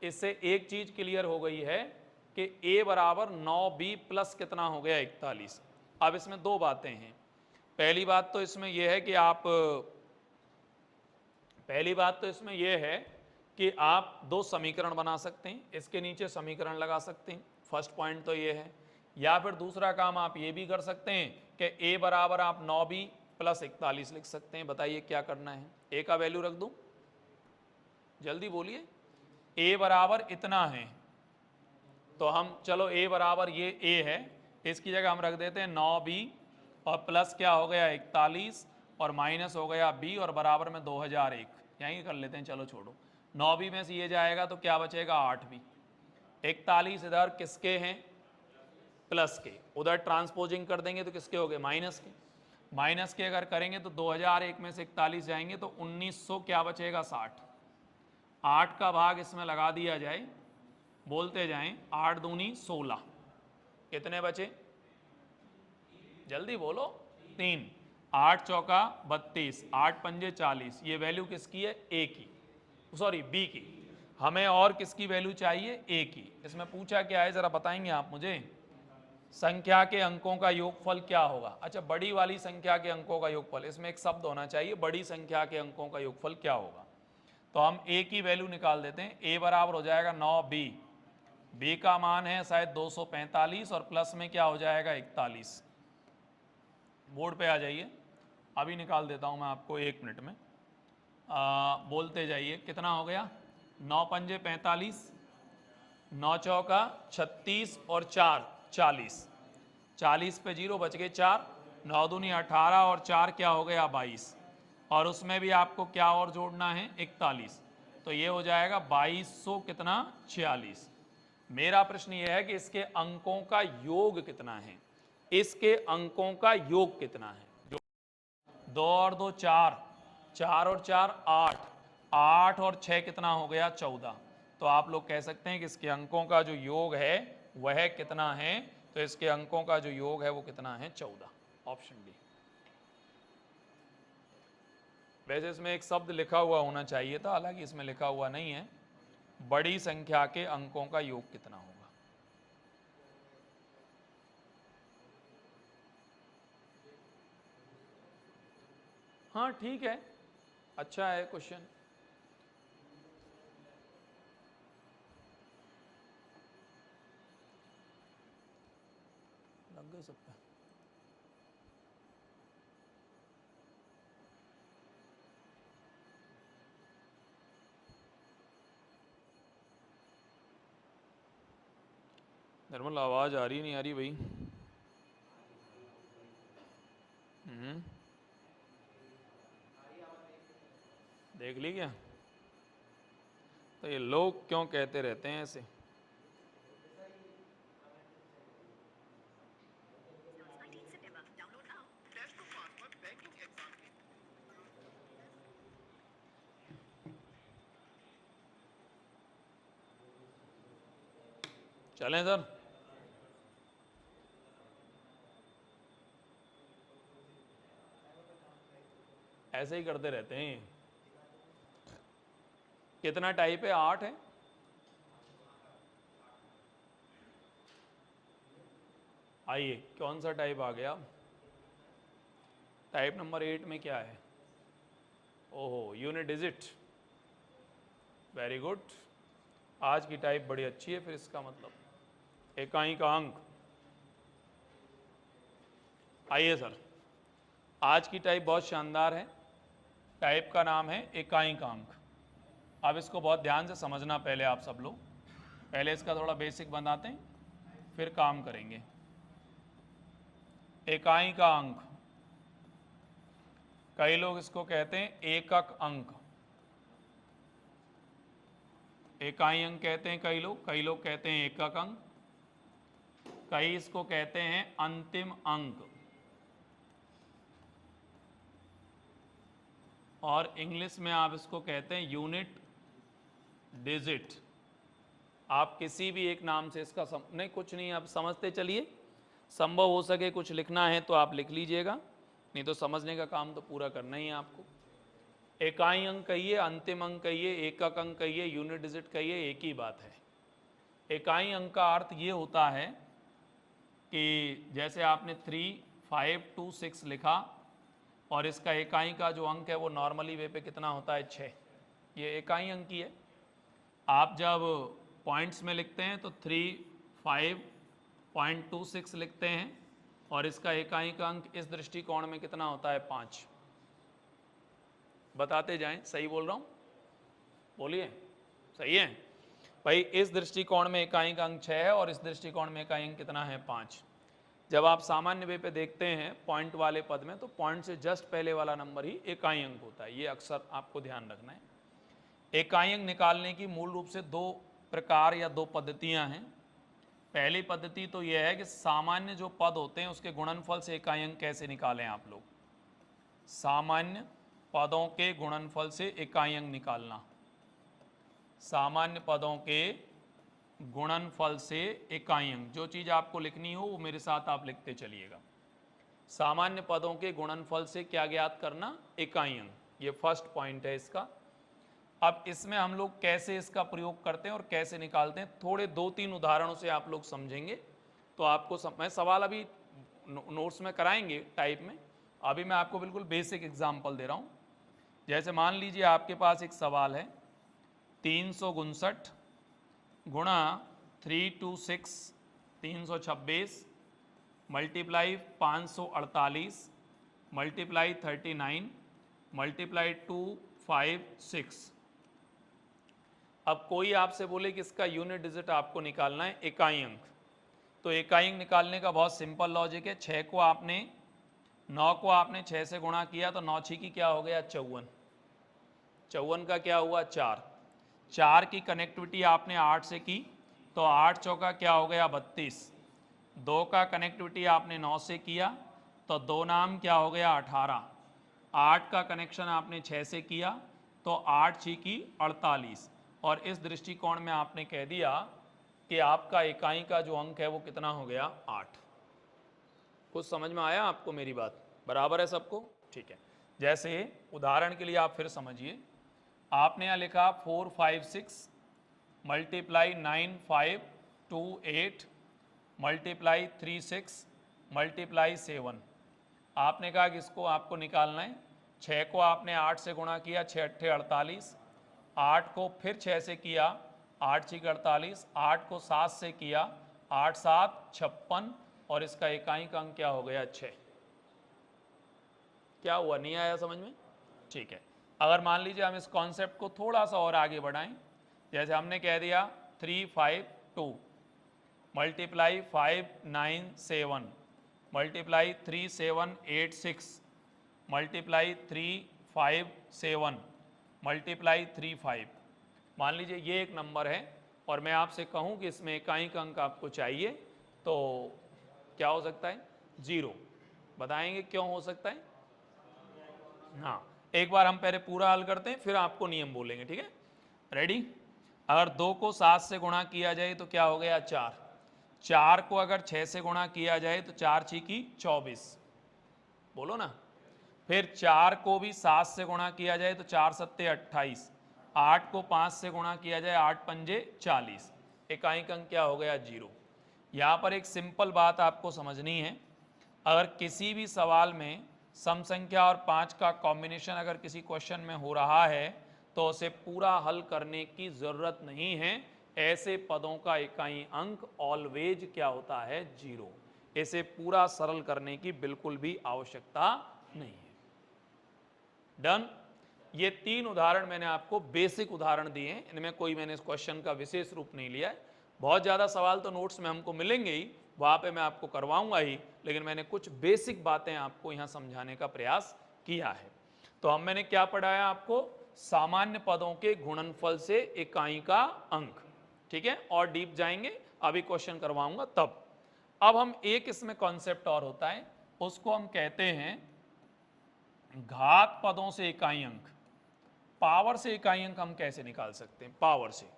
इससे एक चीज क्लियर हो गई है कि a बराबर 9b प्लस कितना हो गया? 41। अब इसमें दो बातें हैं। पहली बात तो इसमें यह है कि आप दो समीकरण बना सकते हैं, इसके नीचे समीकरण लगा सकते हैं, फर्स्ट पॉइंट तो ये है। या फिर दूसरा काम आप ये भी कर सकते हैं कि a बराबर आप 9b प्लस 41 लिख सकते हैं। बताइए क्या करना है? a का वैल्यू रख दूं? जल्दी बोलिए। a बराबर इतना है तो हम, चलो a बराबर ये a है, इसकी जगह हम रख देते हैं 9b और प्लस क्या हो गया? 41 और माइनस हो गया b और बराबर में 2001, यहीं कर लेते हैं। चलो छोड़ो, 9b में से ये जाएगा तो क्या बचेगा? 8b। 41 इधर किसके हैं? प्लस के, उधर ट्रांसपोजिंग कर देंगे तो किसके हो गए? माइनस के। माइनस के अगर करेंगे तो 2001 में से 41 जाएंगे तो 1900 क्या बचेगा? 60। 8 का भाग इसमें लगा दिया जाए, बोलते जाएं, 8 दूनी 16, कितने बचे? जल्दी बोलो। 3। 8 चौका 32, 8 पंजे 40। ये वैल्यू किसकी है? ए की, सॉरी बी की। हमें और किसकी वैल्यू चाहिए? ए की। इसमें पूछा क्या है जरा बताएंगे आप मुझे? संख्या के अंकों का योगफल क्या होगा? अच्छा, बड़ी वाली संख्या के अंकों का योगफल, इसमें एक शब्द होना चाहिए, बड़ी संख्या के अंकों का योगफल क्या होगा? तो हम ए की वैल्यू निकाल देते हैं। ए बराबर हो जाएगा 9b, बी का मान है शायद 245 और प्लस में क्या हो जाएगा? 41। बोर्ड पे आ जाइए, अभी निकाल देता हूं मैं आपको 1 मिनट में। बोलते जाइए, कितना हो गया? 9 पंजे 45, 9 चौका 36 और 4 40। 40 पे 0 बच गए 4, 9 दूनी 18 और 4 क्या हो गया? 22। और उसमें भी आपको क्या और जोड़ना है? 41। तो ये हो जाएगा 2200 कितना? 46। मेरा प्रश्न ये है कि इसके अंकों का योग कितना है? इसके अंकों का योग कितना है? जो 2 और 2 4, 4 और 4 8, 8 और 6 कितना हो गया? 14। तो आप लोग कह सकते हैं कि इसके अंकों का जो योग है वह कितना है? तो इसके अंकों का जो योग है वो कितना है? 14। Option D. वैसे इसमें एक शब्द लिखा हुआ होना चाहिए था, हालांकि इसमें लिखा हुआ नहीं है। बड़ी संख्या के अंकों का योग कितना होगा? हाँ ठीक है, अच्छा है क्वेश्चन। लग गए सब पे। निर्मल आवाज आ रही नहीं आ रही भाई? देख ली क्या? तो ये लोग क्यों कहते रहते हैं ऐसे? चलें सर? ऐसे ही करते रहते हैं। कितना टाइप है? 8 है। आइए, कौन सा टाइप आ गया? टाइप नंबर 8 में क्या है? ओहो, यूनिट डिजिट। Very good. आज की टाइप बड़ी अच्छी है, फिर इसका मतलब इकाई का अंक। आइए सर, आज की टाइप बहुत शानदार है। टाइप का नाम है इकाई का अंक। अब इसको बहुत ध्यान से समझना पहले आप सब लोग। पहले इसका थोड़ा बेसिक बनाते हैं, फिर काम करेंगे। इकाई का अंक, कई लोग इसको कहते हैं एकक अंक। इकाई अंक कहते हैं कई लोग कहते हैं एकक अंक, कई इसको कहते हैं अंतिम अंक, और इंग्लिश में आप इसको कहते हैं यूनिट डिजिट। आप किसी भी एक नाम से इसका नहीं, कुछ नहीं, आप समझते चलिए। संभव हो सके कुछ लिखना है तो आप लिख लीजिएगा, नहीं तो समझने का काम तो पूरा करना ही है आपको। इकाई अंक कहिए, अंतिम अंक कहिए, एकक अंक कहिए, यूनिट डिजिट कहिए, एक ही बात है। इकाई अंक का अर्थ ये होता है कि जैसे आपने 3, 5, 2, 6 लिखा, और इसका इकाई का जो अंक है वो नॉर्मली वे पे कितना होता है? 6। ये इकाई अंक की है। आप जब पॉइंट्स में लिखते हैं तो 3.5.26 लिखते हैं, और इसका इकाई का अंक इस दृष्टिकोण में कितना होता है? 5। बताते जाएं, सही बोल रहा हूं? बोलिए, सही है भाई? इस दृष्टिकोण में इकाई का अंक 6 है, और इस दृष्टिकोण में इकाई अंक कितना है? 5। जब आप सामान्य वे पे देखते हैं पॉइंट वाले पद में, तो पॉइंट से जस्ट पहले वाला नंबर ही इकाई अंक होता है। ये अक्सर आपको ध्यान रखना है। इकाई अंक निकालने की मूल रूप से 2 प्रकार या 2 पद्धतियां हैं। पहली पद्धति तो यह है कि सामान्य जो पद होते हैं उसके गुणनफल से इकाई अंक कैसे निकालें आप लोग। सामान्य पदों के गुणनफल से इकाई अंक निकालना। सामान्य पदों के गुणनफल से इकाई अंक, जो चीज़ आपको लिखनी हो वो मेरे साथ आप लिखते चलिएगा। सामान्य पदों के गुणनफल से क्या ज्ञात करना? इकाई अंक। ये फर्स्ट पॉइंट है इसका। अब इसमें हम लोग कैसे इसका प्रयोग करते हैं और कैसे निकालते हैं, थोड़े 2-3 उदाहरणों से आप लोग समझेंगे तो आपको मैं सवाल अभी नोट्स में कराएंगे टाइप में, अभी मैं आपको बिल्कुल बेसिक एग्जाम्पल दे रहा हूँ। जैसे मान लीजिए आपके पास एक सवाल है, 359 गुणा 326 326 मल्टीप्लाई 548 मल्टीप्लाई 39 मल्टीप्लाई 256। अब कोई आपसे बोले कि इसका यूनिट डिजिट आपको निकालना है, इकाई अंक, तो इकाई अंक निकालने का बहुत सिंपल लॉजिक है। 9 को आपने 6 से गुणा किया तो 9 6 की क्या हो गया? 54। 54 का क्या हुआ? 4। 4 की कनेक्टिविटी आपने 8 से की तो 8 चौका क्या हो गया? 32। 2 का कनेक्टिविटी आपने 9 से किया तो 2 नाम क्या हो गया? 18। 8 का कनेक्शन आपने 6 से किया तो 8 6 की 48, और इस दृष्टिकोण में आपने कह दिया कि आपका इकाई का जो अंक है वो कितना हो गया? 8। कुछ समझ में आया आपको मेरी बात? बराबर है सबको? ठीक है। जैसे उदाहरण के लिए आप फिर समझिए, आपने यहाँ लिखा 456 मल्टीप्लाई 9528 मल्टीप्लाई 36 मल्टीप्लाई 7। आपने कहा कि इसको आपको निकालना है। 6 को आपने 8 से गुणा किया, 6 8 48, 8 को फिर 6 से किया, 8 6 48, 8 को 7 से किया, 8 7 56, और इसका इकाई का अंक क्या हो गया? 6। क्या हुआ? नहीं आया समझ में? ठीक है। अगर मान लीजिए हम इस कॉन्सेप्ट को थोड़ा सा और आगे बढ़ाएं, जैसे हमने कह दिया 352 मल्टीप्लाई 597 मल्टीप्लाई 3786 मल्टीप्लाई 357 मल्टीप्लाई 35। मान लीजिए ये एक नंबर है और मैं आपसे कहूँ कि इसमें इकाई का अंक आपको चाहिए, तो क्या हो सकता है? 0। बताएंगे क्यों हो सकता है? हाँ, एक बार हम पहले पूरा हल करते हैं, फिर आपको नियम बोलेंगे, ठीक है? रेडी? अगर 2 को 7 से गुणा किया जाए तो क्या हो गया? 4। 4 को अगर 6 से गुणा किया जाए तो 4 छीकी 24, बोलो ना। फिर 4 को भी 7 से गुणा किया जाए तो 4 सत्ते 28, 8 को 5 से गुणा किया जाए 8 पंजे 40, इकाइक अंक क्या हो गया 0। यहाँ पर एक सिंपल बात आपको समझनी है, अगर किसी भी सवाल में सम संख्या और 5 का कॉम्बिनेशन अगर किसी क्वेश्चन में हो रहा है तो उसे पूरा हल करने की ज़रूरत नहीं है। ऐसे पदों का इकाई अंक ऑलवेज क्या होता है 0। इसे पूरा सरल करने की बिल्कुल भी आवश्यकता नहीं है। डन। ये 3 उदाहरण मैंने आपको बेसिक उदाहरण दिए हैं, इनमें कोई मैंने इस क्वेश्चन का विशेष रूप नहीं लिया है। बहुत ज़्यादा सवाल तो नोट्स में हमको मिलेंगे ही, वहाँ पे मैं आपको करवाऊंगा ही, लेकिन मैंने कुछ बेसिक बातें आपको यहाँ समझाने का प्रयास किया है। तो मैंने क्या पढ़ाया आपको, सामान्य पदों के गुणनफल से इकाई का अंक, ठीक है। और डीप जाएंगे, अभी क्वेश्चन करवाऊंगा तब। अब हम एक इसमें कॉन्सेप्ट और होता है, उसको हम कहते हैं घात पदों से इकाई अंक। पावर से इकाई अंक हम कैसे निकाल सकते हैं, पावर से।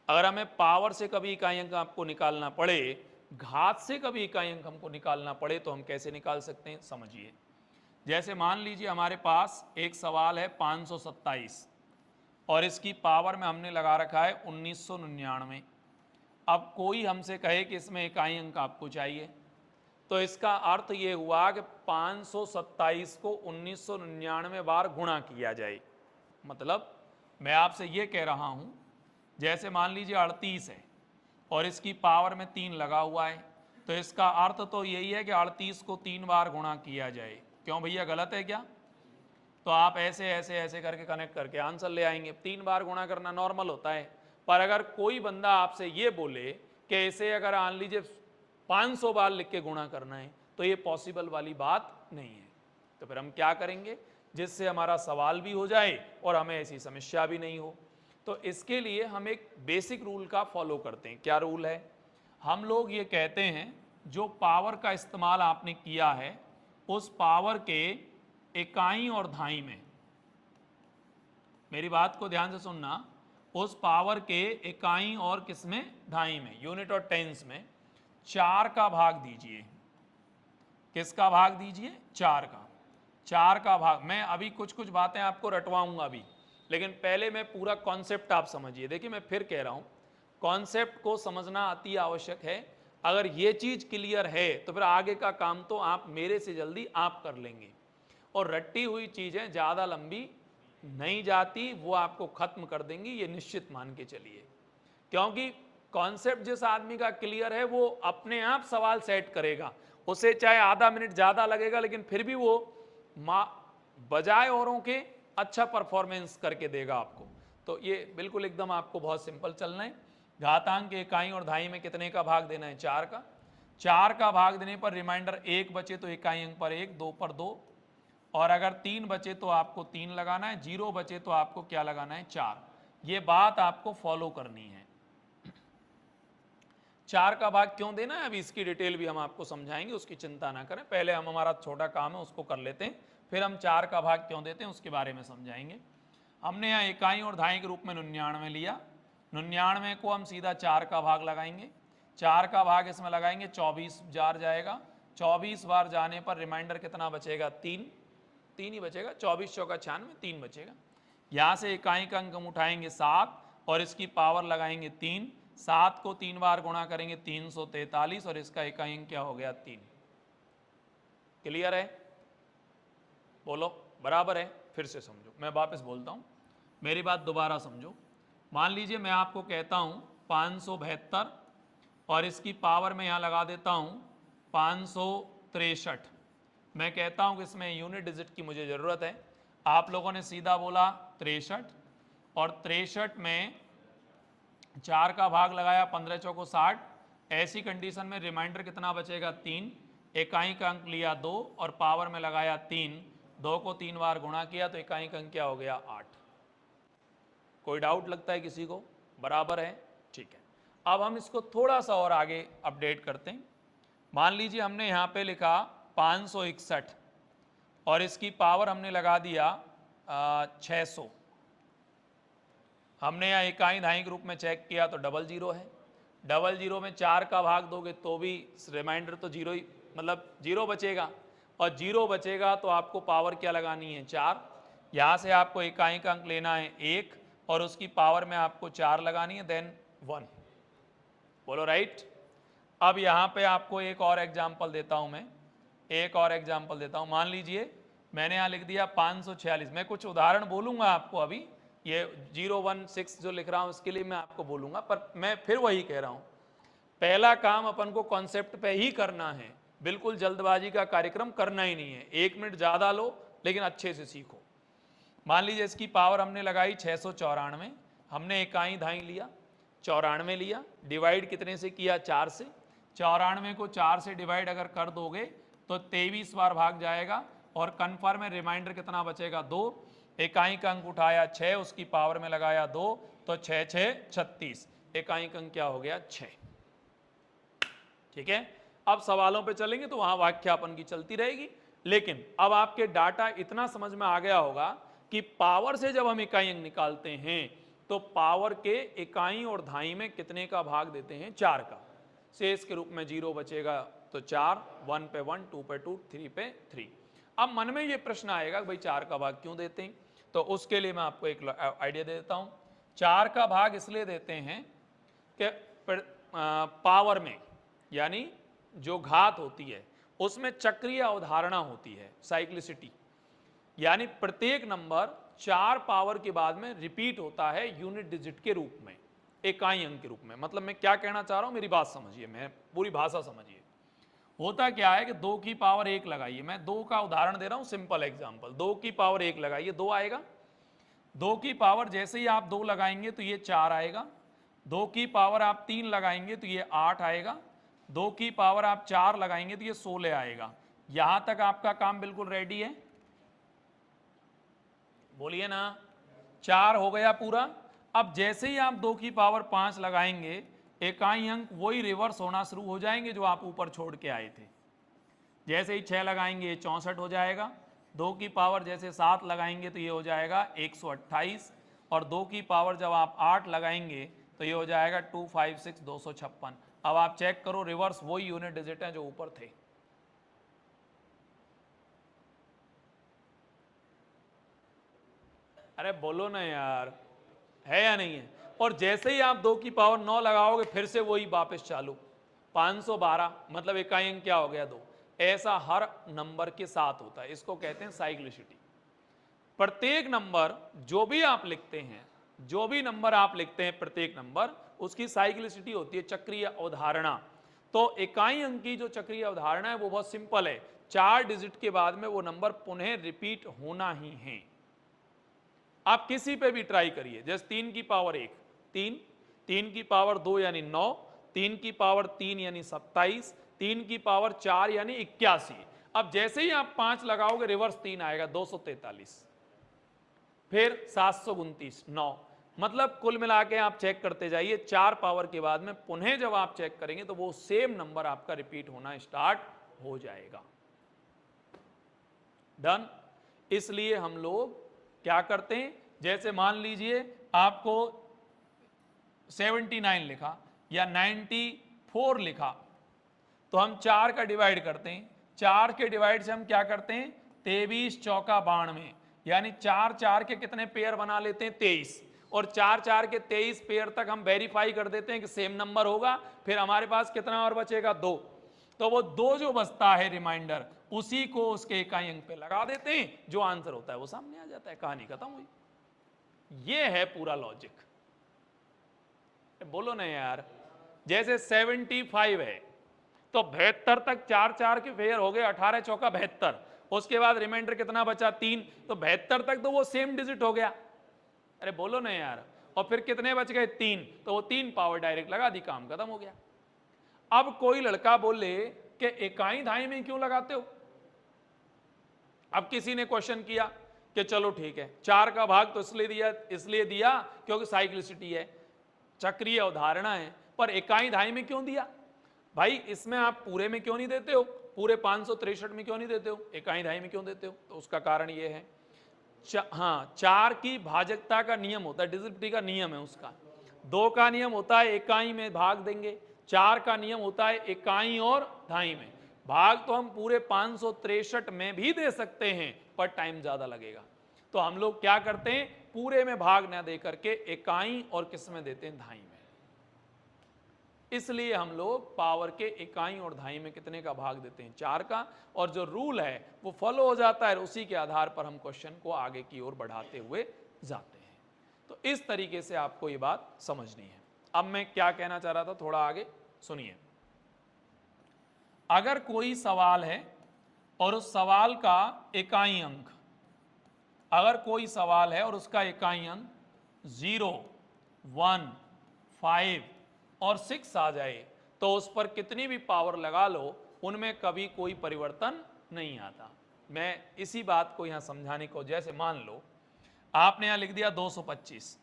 अगर हमें पावर से कभी इकाई अंक आपको निकालना पड़े, घात से कभी इकाई अंक हमको निकालना पड़े, तो हम कैसे निकाल सकते हैं, समझिए। जैसे मान लीजिए हमारे पास एक सवाल है 527 और इसकी पावर में हमने लगा रखा है 1999। अब कोई हमसे कहे कि इसमें इकाई अंक आपको चाहिए, तो इसका अर्थ ये हुआ कि 527 को 1999 बार गुणा किया जाए। मतलब मैं आपसे ये कह रहा हूँ, जैसे मान लीजिए 38 है और इसकी पावर में 3 लगा हुआ है, तो इसका अर्थ तो यही है कि 38 को 3 बार गुणा किया जाए। क्यों भैया, गलत है क्या? तो आप ऐसे ऐसे ऐसे करके कनेक्ट करके आंसर ले आएंगे। 3 बार गुणा करना नॉर्मल होता है, पर अगर कोई बंदा आपसे ये बोले कि इसे अगर मान लीजिए 500 बार लिख के गुणा करना है, तो ये पॉसिबल वाली बात नहीं है। तो फिर हम क्या करेंगे, जिससे हमारा सवाल भी हो जाए और हमें ऐसी समस्या भी नहीं हो। तो इसके लिए हम एक बेसिक रूल का फॉलो करते हैं। क्या रूल है? हम लोग ये कहते हैं, जो पावर का इस्तेमाल आपने किया है उस पावर के इकाई और धाई में, मेरी बात को ध्यान से सुनना, उस पावर के इकाई और किसमें, धाई में, यूनिट और टेंस में 4 का भाग दीजिए। किसका भाग दीजिए? 4 का। 4 का भाग, मैं अभी कुछ कुछ बातें आपको रटवाऊंगा अभी, लेकिन पहले मैं पूरा कॉन्सेप्ट आप समझिए। देखिए मैं फिर कह रहा हूं, कॉन्सेप्ट को समझना अति आवश्यक है। अगर ये चीज क्लियर है तो फिर आगे का काम तो आप मेरे से जल्दी आप कर लेंगे। और रट्टी हुई चीजें ज्यादा लंबी नहीं जाती, वो आपको खत्म कर देंगी, ये निश्चित मान के चलिए। क्योंकि कॉन्सेप्ट जिस आदमी का क्लियर है वो अपने आप सवाल सेट करेगा, उसे चाहे आधा मिनट ज्यादा लगेगा, लेकिन फिर भी वो बजाय औरों के अच्छा परफॉर्मेंस करके देगा आपको। तो ये बिल्कुल एकदम आपको बहुत सिंपल चलना है। घातांक के इकाई और धाई में कितने का भाग देना है? 4 का। 4 का भाग देने पर रिमाइंडर 1 बचे तो इकाई अंक पर 1, 2 पर 2, और अगर 3 बचे तो आपको 3 लगाना है, 0 बचे तो आपको क्या लगाना है? 4। ये बात आपको फॉलो करनी है। 4 का भाग क्यों देना है, अभी इसकी डिटेल भी हम आपको समझाएंगे, उसकी चिंता ना करें। पहले हम हमारा छोटा काम है उसको कर लेते हैं, फिर हम 4 का भाग क्यों देते हैं उसके बारे में समझाएंगे। हमने यहाँ इकाई और धाई के रूप में 99 लिया। 99 को हम सीधा 4 का भाग लगाएंगे। 4 का भाग इसमें लगाएंगे, 24 बार जाएगा। 24 बार जाने पर रिमाइंडर कितना बचेगा? 3 ही बचेगा। 24 चौका 96, 3 बचेगा। यहाँ से इकाई का अंक हम उठाएंगे 7 और इसकी पावर लगाएंगे 3। 7 को 3 बार गुणा करेंगे 343 और इसका इकाई अंक क्या हो गया? 3। क्लियर है? बोलो, बराबर है? फिर से समझो, मैं वापस बोलता हूँ, मेरी बात दोबारा समझो। मान लीजिए मैं आपको कहता हूँ 572 और इसकी पावर में यहाँ लगा देता हूँ 563। मैं कहता हूँ कि इसमें यूनिट डिजिट की मुझे ज़रूरत है। आप लोगों ने सीधा बोला 63, और 63 में 4 का भाग लगाया, 15 चौको 60। ऐसी कंडीशन में रिमाइंडर कितना बचेगा? 3। इकाई का अंक लिया 2 और पावर में लगाया 3। 2 को 3 बार गुणा किया तो इकाई का अंक क्या हो गया? 8। कोई डाउट लगता है किसी को? बराबर है? ठीक है। अब हम इसको थोड़ा सा और आगे अपडेट करते हैं। मान लीजिए हमने यहाँ पे लिखा 561 और इसकी पावर हमने लगा दिया 600। हमने यहाँ इकाई धाई के रूप में चेक किया तो 00 है। डबल जीरो में 4 का भाग दोगे तो भी रिमाइंडर तो जीरो ही, मतलब जीरो बचेगा, और जीरो बचेगा तो आपको पावर क्या लगानी है 4। यहाँ से आपको इकाई का अंक लेना है 1 और उसकी पावर में आपको 4 लगानी है, देन 1। बोलो राइट। अब यहाँ पे आपको एक और एग्जाम्पल देता हूँ मैं, एक और एग्जाम्पल देता हूँ। मान लीजिए मैंने यहाँ लिख दिया 546। मैं कुछ उदाहरण बोलूँगा आपको अभी, ये 016 जो लिख रहा हूँ उसके लिए मैं आपको बोलूँगा, पर मैं फिर वही कह रहा हूँ, पहला काम अपन को कॉन्सेप्ट पे ही करना है, बिल्कुल जल्दबाजी का कार्यक्रम करना ही नहीं है। 1 मिनट ज़्यादा लो लेकिन अच्छे से सीखो। मान लीजिए इसकी पावर हमने लगाई 694, हमने इकाई धाई लिया 94 लिया, डिवाइड कितने से किया 4 से। 94 को 4 से डिवाइड अगर कर दोगे तो 23 बार भाग जाएगा और कन्फर्म में रिमाइंडर कितना बचेगा 2। इकाई का अंक उठाया 6, उसकी पावर में लगाया 2, तो 6 6 36, इकाई का अंक क्या हो गया 6। ठीक है, अब सवालों पे चलेंगे तो वहां व्याख्यापन की चलती रहेगी, लेकिन अब आपके डाटा इतना समझ में आ गया होगा कि पावर से जब हम इकाई अंक निकालते हैं तो पावर के इकाई और धाई में कितने का भाग देते हैं 4 का। शेष के रूप में 0 बचेगा तो 4, 1 पे 1, 2 पे 2, 3 पे 3। अब मन में ये प्रश्न आएगा भाई 4 का भाग क्यों देते हैं, तो उसके लिए मैं आपको एक आइडिया दे देता हूँ। 4 का भाग इसलिए देते हैं कि पावर में, यानी जो घात होती है उसमें चक्रीय अवधारणा होती है, साइक्लिसिटी, यानी प्रत्येक नंबर 4 पावर के बाद में रिपीट होता है यूनिट डिजिट के रूप में, इकाई अंक के रूप में। मतलब मैं क्या कहना चाह रहा हूं, मेरी बात समझिए, मैं पूरी भाषा समझिए। होता क्या है कि 2 की पावर 1 लगाइए, मैं 2 का उदाहरण दे रहा हूं, सिंपल एग्जांपल। 2 की पावर 1 लगाइए 2 आएगा। 2 की पावर जैसे ही आप 2 लगाएंगे तो ये 4 आएगा। 2 की पावर आप 3 लगाएंगे तो ये 8 आएगा। 2 की पावर आप 4 लगाएंगे तो ये 16 आएगा। यहां तक आपका काम बिल्कुल रेडी है, बोलिए ना। 4 हो गया पूरा। अब जैसे ही आप 2 की पावर 5 लगाएंगे, इकाई अंक वही रिवर्स होना शुरू हो जाएंगे जो आप ऊपर छोड़ के आए थे। जैसे ही 6 लगाएंगे 64 हो जाएगा। 2 की पावर जैसे 7 लगाएंगे तो ये हो जाएगा 128, और 2 की पावर जब आप 8 लगाएंगे तो ये हो जाएगा 256, 256। अब आप चेक करो, रिवर्स वही यूनिट डिजिट हैं जो ऊपर थे। अरे बोलो ना यार, है या नहीं है। और जैसे ही आप 2 की पावर 9 लगाओगे फिर से वही वापस चालू, 512, मतलब इकाई अंक क्या हो गया 2। ऐसा हर नंबर के साथ होता है, इसको कहते हैं साइक्लिसिटी। प्रत्येक नंबर जो भी आप लिखते हैं, जो भी नंबर आप लिखते हैं, प्रत्येक नंबर उसकी साइक्लिसिटी होती है, चक्रीय अवधारणा। तो इकाई अंक की जो चक्रीय अवधारणा है वो बहुत सिंपल है, 4 डिजिट के बाद में वो नंबर पुनः रिपीट होना ही है। आप किसी पे भी ट्राई करिए, जैसे 3 की पावर 1 3, 3 की पावर 2 यानी 9, 3 की पावर 3 यानी 27, 3 की पावर 4 यानी 81। अब जैसे ही आप 5 लगाओगे रिवर्स 3 आएगा 243, फिर 729, 9। मतलब कुल मिला के आप चेक करते जाइए, 4 पावर के बाद में पुनः जब आप चेक करेंगे तो वो सेम नंबर आपका रिपीट होना स्टार्ट हो जाएगा। डन। इसलिए हम लोग क्या करते हैं, जैसे मान लीजिए आपको 79 लिखा या 94 लिखा, तो हम 4 का डिवाइड करते हैं। 4 के डिवाइड से हम क्या करते हैं, 23 चौका 92, यानी 4 4 के कितने पेयर बना लेते हैं 23, और 4 4 के 23 पेयर तक हम वेरीफाई कर देते हैं कि सेम नंबर होगा। फिर हमारे पास कितना और बचेगा 2, तो वो 2 जो बचता है रिमाइंडर, उसी को उसके इकाई अंक पे लगा देते हैं, जो आंसर होता है वो सामने आ जाता है, कहानी खत्म हुई। ये है पूरा लॉजिक। बोलो ना यार, जैसे 75 है तो 72 तक 4 4 के पेयर हो गए, 18 चौका 72, उसके बाद रिमाइंडर कितना बचा 3, तो 72 तक तो वो सेम डिजिट हो गया। अरे बोलो ना यार, और फिर कितने बच गए 3, तो वो 3 पावर डायरेक्ट लगा दी, काम खत्म हो गया। अब कोई लड़का बोले कि इकाई धाई में क्यों लगाते हो। अब किसी ने क्वेश्चन किया कि चलो ठीक है, 4 का भाग तो इसलिए दिया क्योंकि साइक्लिसिटी है, चक्रीय अवधारणा है, पर इकाई धाई में क्यों दिया भाई, इसमें आप पूरे में क्यों नहीं देते हो, पूरे 563 में क्यों नहीं देते हो, इकाई धाई में क्यों देते हो। तो उसका कारण ये है, हाँ 4 की भाजकता का नियम होता है, डिजिटिविटी का नियम है उसका, 2 का नियम होता है इकाई में भाग देंगे, 4 का नियम होता है इकाई और दहाई में। भाग तो हम पूरे 563 में भी दे सकते हैं, पर टाइम ज्यादा लगेगा। तो हम लोग क्या करते हैं, पूरे में भाग ना दे करके इकाई और किस में देते हैं, दहाई में। इसलिए हम लोग पावर के इकाई और दहाई में कितने का भाग देते हैं, 4 का। और जो रूल है वो फॉलो हो जाता है, उसी के आधार पर हम क्वेश्चन को आगे की ओर बढ़ाते हुए जाते हैं। तो इस तरीके से आपको ये बात समझनी है। अब मैं क्या कहना चाह रहा था, थोड़ा आगे सुनिए। अगर कोई सवाल है और उस सवाल का इकाई अंक, अगर कोई सवाल है और उसका इकाई अंक 0, 1, 5 और 6 आ जाए, तो उस पर कितनी भी पावर लगा लो, उनमें कभी कोई परिवर्तन नहीं आता। मैं इसी बात को यहां समझाने को, जैसे मान लो आपने यहां लिख दिया 225,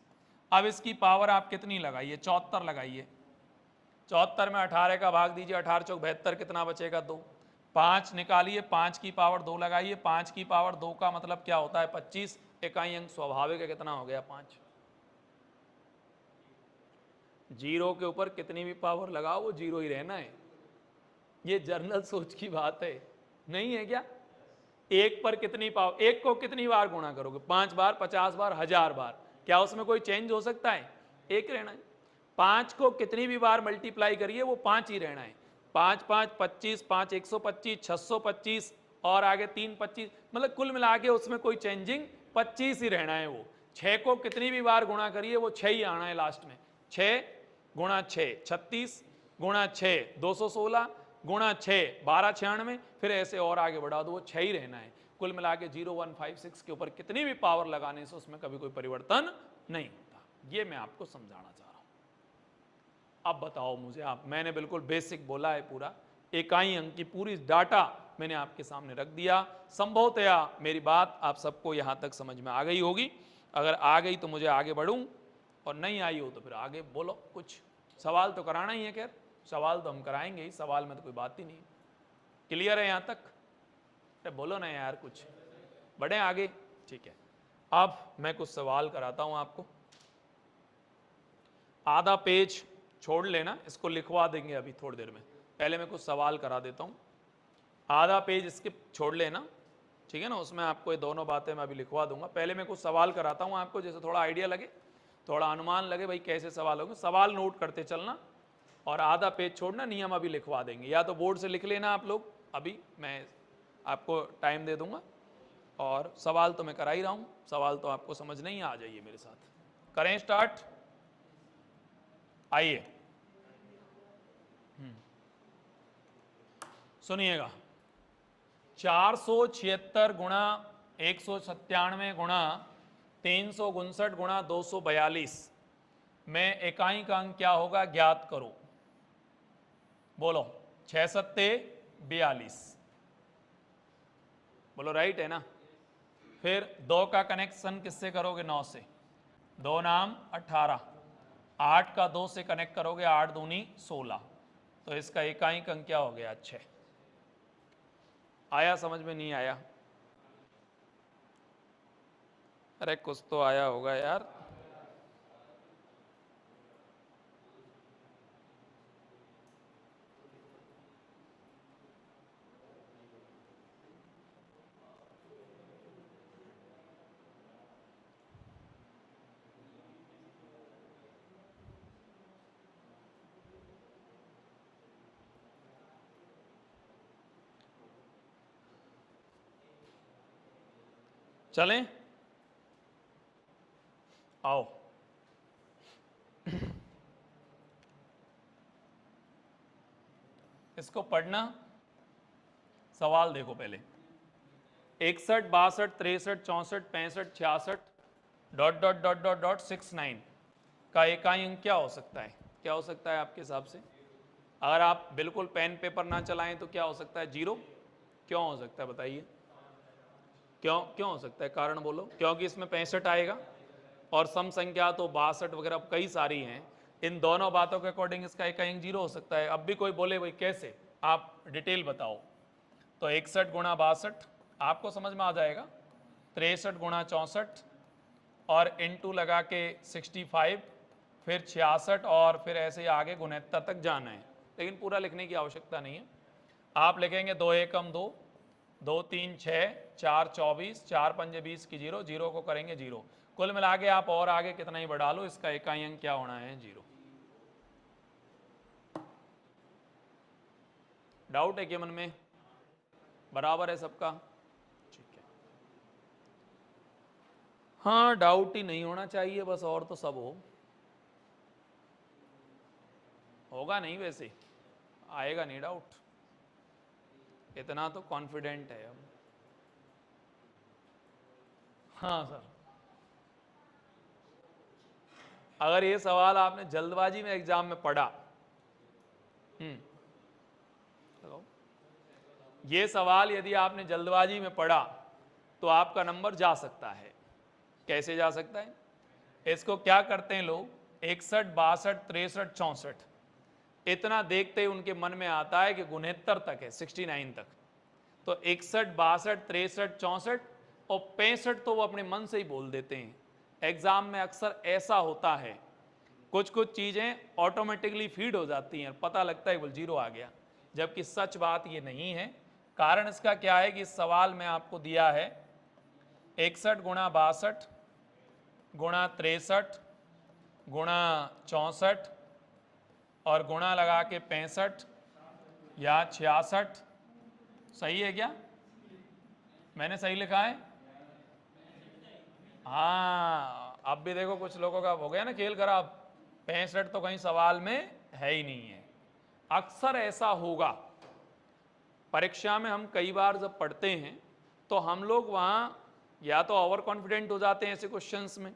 अब इसकी पावर आप कितनी लगाइए, 74 लगाइए। 74 में 18 का भाग दीजिए, 18 चौक 72, कितना बचेगा, 2। 5 निकालिए, 5 की पावर 2 लगाइए, 5 की पावर 2 का मतलब क्या होता है, 25। इकाई अंक स्वाभाविक है, कितना हो गया, 5। जीरो के ऊपर कितनी भी पावर लगाओ वो जीरो ही रहना है। ये जर्नल सोच की बात है, नहीं है क्या? एक पर कितनी पावर, एक को कितनी बार गुणा करोगे, 5 बार, 50 बार, 1000 बार, क्या उसमें कोई चेंज हो सकता है? एक रहना है। 5 को कितनी भी बार मल्टीप्लाई करिए वो 5 ही रहना है। 5 5 25, 5 125, 625 और आगे 3 25, मतलब कुल मिला के उसमें कोई चेंजिंग 25 ही रहना है वो। 6 को कितनी भी बार गुणा करिए वो 6 ही आना है लास्ट में। 6 गुणा 6 36, गुणा 6 216, गुणा 6 1296, फिर ऐसे और आगे बढ़ा दो, वो 6 ही रहना है। कुल मिला के 0 1 5 6 के ऊपर कितनी भी पावर लगाने से उसमें कभी कोई परिवर्तन नहीं होता। ये मैं आपको समझाना चाह रहा हूं। अब बताओ मुझे आप, मैंने बिल्कुल बेसिक बोला है, पूरा इकाई अंक की पूरी डाटा मैंने आपके सामने रख दिया। संभवतया मेरी बात आप सबको यहां तक समझ में आ गई होगी। अगर आ गई तो मुझे आगे बढ़ूं, और नहीं आई हो तो फिर आगे बोलो। कुछ सवाल तो कराना ही है, खैर सवाल तो हम कराएंगे ही, सवाल में तो कोई बात ही नहीं। क्लियर है यहां तक? अरे बोलो ना यार, कुछ बढ़े आगे। ठीक है, अब मैं कुछ सवाल कराता हूं आपको। आधा पेज छोड़ लेना, इसको लिखवा देंगे अभी थोड़ी देर में। पहले मैं कुछ सवाल करा देता हूं, आधा पेज इसके छोड़ लेना, ठीक है ना? उसमें आपको ये दोनों बातें मैं अभी लिखवा दूंगा। पहले मैं कुछ सवाल कराता हूं आपको, जैसे थोड़ा आइडिया लगे, थोड़ा अनुमान लगे भाई कैसे सवाल होंगे। सवाल नोट करते चलना और आधा पेज छोड़ना, नियम अभी लिखवा देंगे। या तो बोर्ड से लिख लेना आप लोग, अभी मैं आपको टाइम दे दूंगा। और सवाल तो मैं करा ही रहा हूं, सवाल तो आपको समझ नहीं, आ जाइए मेरे साथ, करें स्टार्ट। आइए सुनिएगा। 476 गुणा 197 गुणा 359 गुणा 242 में इकाई का अंक क्या होगा, ज्ञात करो। बोलो, 6 सत्ते 42, बोलो राइट है ना? फिर 2 का कनेक्शन किससे करोगे, 9 से, 2 नाम 18, 8 का 2 से कनेक्ट करोगे, 8 दूनी 16, तो इसका इकाई का अंक क्या हो गया, 6। आया समझ में, नहीं आया? अरे कुछ तो आया होगा यार। चलें, आओ। इसको पढ़ना, सवाल देखो पहले। 61 62 63 64 65 66 dot dot dot dot dot 69 का इकाई अंक क्या हो सकता है? क्या हो सकता है आपके हिसाब से? अगर आप बिल्कुल पेन पेपर ना चलाएं तो क्या हो सकता है, 0। क्यों हो सकता है बताइए? क्यों क्यों हो सकता है, कारण बोलो। क्योंकि इसमें 65 आएगा और सम संख्या तो 62 वगैरह कई सारी हैं। इन दोनों बातों के अकॉर्डिंग इसका इकाई अंक 0 हो सकता है। अब भी कोई बोले भाई कैसे, आप डिटेल बताओ। तो 61 गुणा 62 आपको समझ में आ जाएगा, 63 गुणा 64 और इनटू लगा के 65, फिर 66 और फिर ऐसे ही आगे 69 तक जाना है, लेकिन पूरा लिखने की आवश्यकता नहीं है। आप लिखेंगे 2 एकम 2, 2 3 6, 4 24, 4 पंजे 20 की 0, 0 को करेंगे 0। कुल मिला के आप और आगे कितना ही बढ़ा लो, इसका इकाई अंक क्या होना है? 0। डाउट है कि मन में? बराबर है सबका? ठीक है। हाँ, डाउट ही नहीं होना चाहिए बस, और तो सब होगा नहीं, वैसे आएगा नहीं डाउट, इतना तो कॉन्फिडेंट है हम। हाँ सर, अगर ये सवाल आपने जल्दबाजी में एग्जाम में पढ़ा, ये सवाल यदि आपने जल्दबाजी में पढ़ा तो आपका नंबर जा सकता है। कैसे जा सकता है? इसको क्या करते हैं लोग, 61, 62, 63, 64 इतना देखते ही उनके मन में आता है कि 69 तक है, 69 तक। तो 61, 62, 63, 64 और 65 तो वो अपने मन से ही बोल देते हैं। एग्जाम में अक्सर ऐसा होता है, कुछ कुछ चीज़ें ऑटोमेटिकली फीड हो जाती हैं, पता लगता है बोल 0 आ गया, जबकि सच बात ये नहीं है। कारण इसका क्या है कि इस सवाल में आपको दिया है 61 गुणा 62 गुणा 63 गुणा 64 और गुणा लगा के 65 या 66। सही है क्या? मैंने सही लिखा है? हाँ, अब भी देखो कुछ लोगों का हो गया ना खेल खराब, 65 तो कहीं सवाल में है ही नहीं है। अक्सर ऐसा होगा, परीक्षा में हम कई बार जब पढ़ते हैं तो हम लोग वहाँ या तो ओवर कॉन्फिडेंट हो जाते हैं ऐसे क्वेश्चंस में,